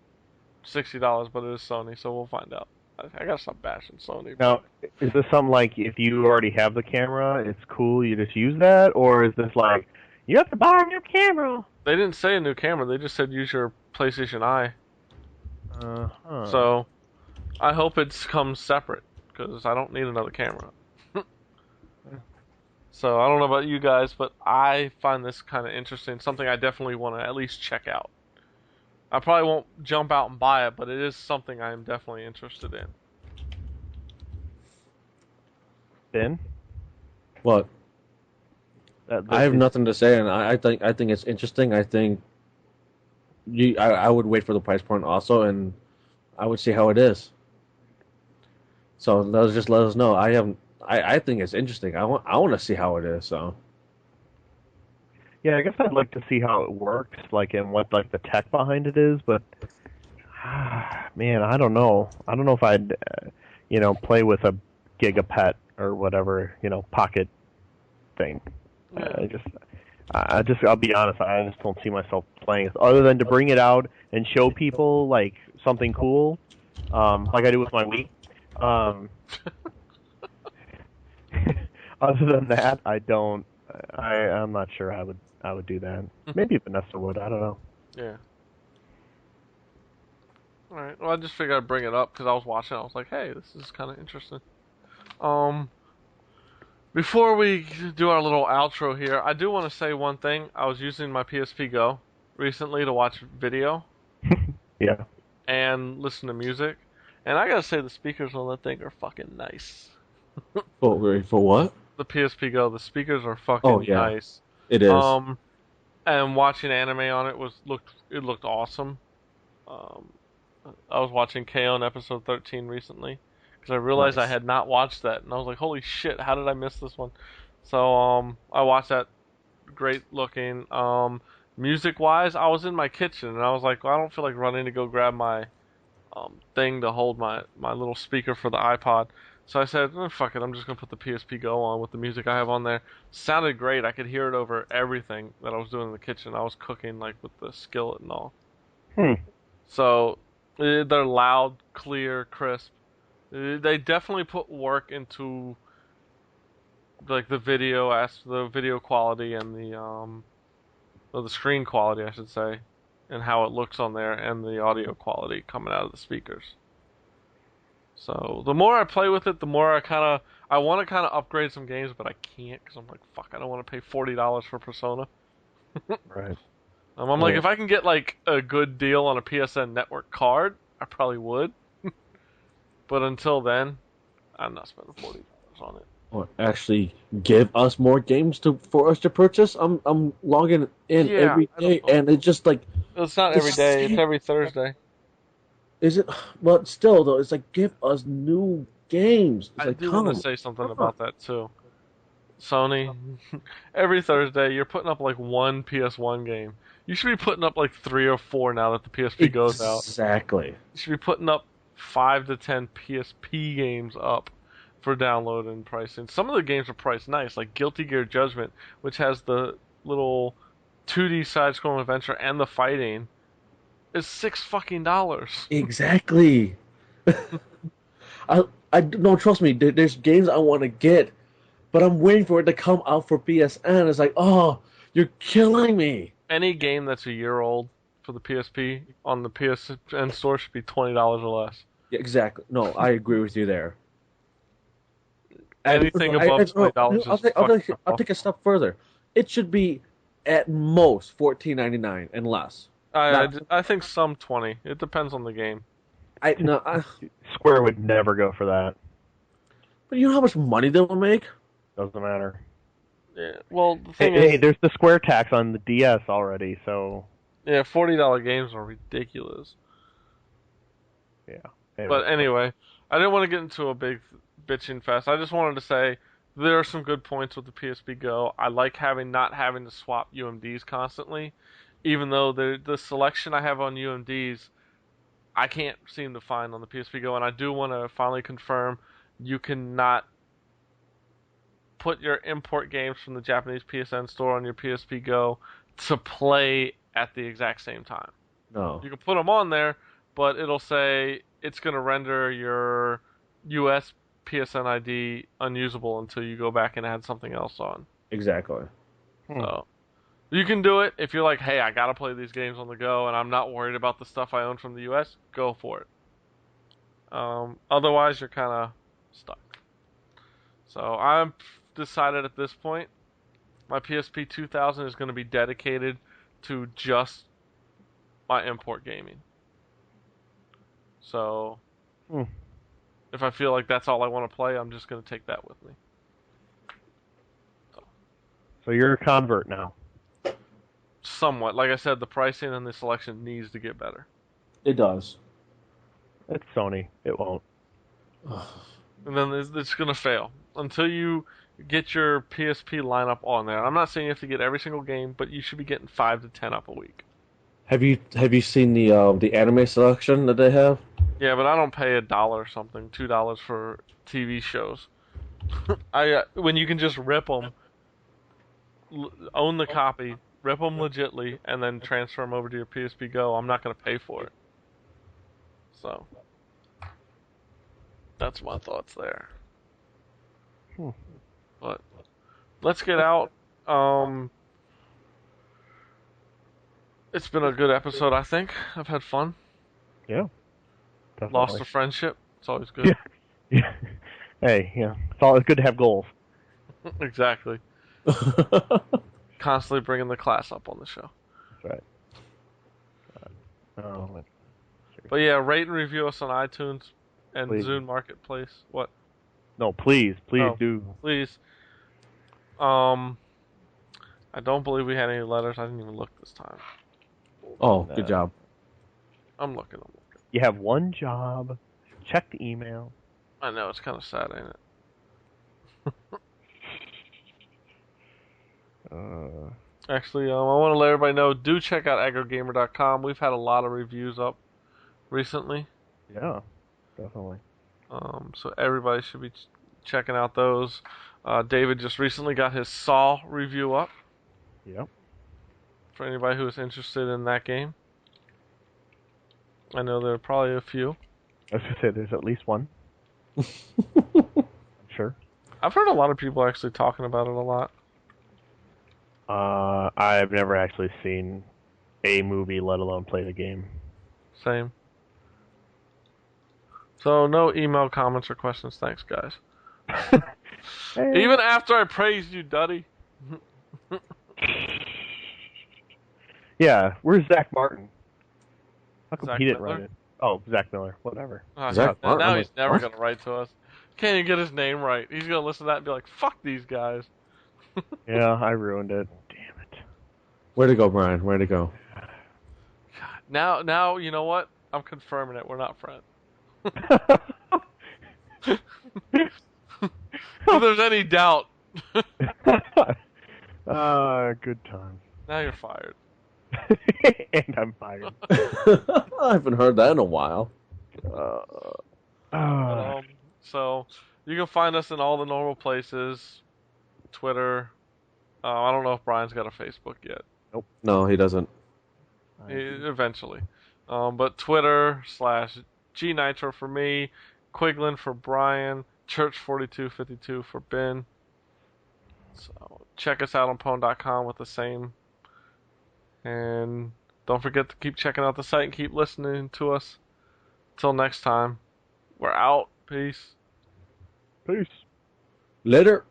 $60, but it is Sony, so we'll find out. I gotta stop bashing Sony. Now, is this something like if you already have the camera, it's cool, you just use that? Or is this like, you have to buy a new camera? They didn't say a new camera, they just said use your PlayStation Eye. Uh-huh. So, I hope it comes separate, because I don't need another camera. So, I don't know about you guys, but I find this kind of interesting. Something I definitely want to at least check out. I probably won't jump out and buy it, but it is something I am definitely interested in. Ben? What? I have is- nothing to say, and I think it's interesting. I think I would wait for the price point also, and I would see how it is. So let us know. I think it's interesting. I want to see how it is. So Yeah, I guess I'd like to see how it works, like, and what like the tech behind it is, but man, I don't know. I don't know if I'd play with a gigapet or whatever, pocket thing. I'll be honest, I just don't see myself playing it other than to bring it out and show people like something cool, like I do with my Wii. Other than that, I'm not sure I would do that. Maybe Vanessa would. I don't know. Yeah. Alright, well, I just figured I'd bring it up because I was watching. I was like, hey, this is kind of interesting. Before we do our little outro here, I do want to say one thing. I was using my PSP Go recently to watch video Yeah. and listen to music, and I gotta say the speakers on that thing are fucking nice. for what? The PSP Go, the speakers are fucking nice. It is. And watching anime on it looked awesome. I was watching K-On! Episode 13 recently because I realized I had not watched that, and I was like, holy shit, how did I miss this one? So I watched that. Great looking. music-wise, I was in my kitchen and I was like, well, I don't feel like running to go grab my thing to hold my little speaker for the iPod. So I said, fuck it, I'm just gonna put the PSP Go on with the music I have on there. Sounded great. I could hear it over everything that I was doing in the kitchen. I was cooking like with the skillet and all. So they're loud, clear, crisp. They definitely put work into like the video quality and the screen quality, I should say, and how it looks on there, and the audio quality coming out of the speakers. So the more I play with it, the more I want to kind of upgrade some games, but I can't because I'm like, fuck, I don't want to pay $40 for Persona. Right. I'm like, if I can get like a good deal on a PSN network card, I probably would. But until then, I'm not spending $40 on it. Or actually give us more games for us to purchase. I'm logging in every day, and it's just like it's not every day. It's every Thursday. Is it? But still, though, it's like give us new games. It's I do want to say something about that too. Sony, every Thursday you're putting up like one PS1 game. You should be putting up like 3 or 4 now that the PSP goes out. Exactly. You should be putting up 5 to 10 PSP games up for download and pricing. Some of the games are priced nice, like Guilty Gear Judgment, which has the little 2D side-scrolling adventure and the fighting, is $6 Exactly. I no, trust me. There's games I want to get, but I'm waiting for it to come out for PSN. It's like, oh, you're killing me. Any game that's a year old for the PSP on the PSN store should be $20 or less. Yeah, exactly. No, I agree with you there. Anything above $20 I'll take a step further. It should be at most $14.99 and less. I think some 20. It depends on the game. Square would never go for that. But you know how much money they will make? Doesn't matter. Yeah. Well, the thing hey, there's the Square tax on the DS already, so. Yeah, $40 games are ridiculous. Yeah. But anyway, I didn't want to get into a big bitching fest. I just wanted to say there are some good points with the PSP Go. I like not having to swap UMDs constantly, even though the selection I have on UMDs I can't seem to find on the PSP Go, and I do want to finally confirm you cannot put your import games from the Japanese PSN store on your PSP Go to play at the exact same time. No. You can put them on there, but it'll say it's going to render your US PSN ID unusable until you go back and add something else on. Exactly. So you can do it if you're like, hey, I gotta play these games on the go and I'm not worried about the stuff I own from the US, go for it. Otherwise, you're kind of stuck. So I've decided at this point, my PSP 2000 is going to be dedicated to just my import gaming. So if I feel like that's all I want to play, I'm just going to take that with me. So you're a convert now. Somewhat. Like I said, the pricing and the selection needs to get better. It does. It's Sony. It won't. And then it's going to fail. Until you get your PSP lineup on there. I'm not saying you have to get every single game, but you should be getting 5 to 10 up a week. Have you seen the anime selection that they have? Yeah, but I don't pay $1 or something, $2 for TV shows. When you can just rip them, own the copy, rip them legitly, and then transfer them over to your PSP Go, I'm not going to pay for it. So that's my thoughts there. But let's get out. It's been a good episode, I think. I've had fun. Yeah. Definitely. Lost a friendship. It's always good. Yeah. Hey, yeah. It's always good to have goals. Exactly. Constantly bringing the class up on the show. That's right. But yeah, rate and review us on iTunes and Please. Zune Marketplace. What? No, please do. Please. I don't believe we had any letters. I didn't even look this time. Oh, good job. I'm looking. You have one job. Check the email. I know, it's kind of sad, ain't it? Actually, I want to let everybody know, do check out AggroGamer.com. We've had a lot of reviews up recently. Yeah, definitely. So everybody should be checking out those. David just recently got his Saw review up. Yep. For anybody who is interested in that game. I know there are probably a few. I was going to say, there's at least one. I'm sure. I've heard a lot of people actually talking about it a lot. I've never actually seen a movie, let alone played a game. Same. So no email comments or questions, thanks guys. Hey. Even after I praised you, Duddy. Yeah, where's Zach Martin? How come Zach he didn't Miller? write it? Oh, Zach Miller, whatever. Zach Martin? Now I'm he's like, never what? going to write to us. Can't even get his name right. He's going to listen to that and be like, fuck these guys. Yeah, I ruined it. Damn it. Where to go, Brian? Where to go? Now, you know what? I'm confirming it. We're not friends. If there's any doubt, Good time. now you're fired. And I'm fired. I haven't heard that in a while. So you can find us in all the normal places. Twitter. I don't know if Brian's got a Facebook yet. Nope. No, he doesn't. Eventually. But Twitter /GNitro for me, Quiglin for Brian, Church4252 for Ben. So check us out on pwn.com with the same. And don't forget to keep checking out the site and keep listening to us. Till next time, we're out. Peace. Peace. Later.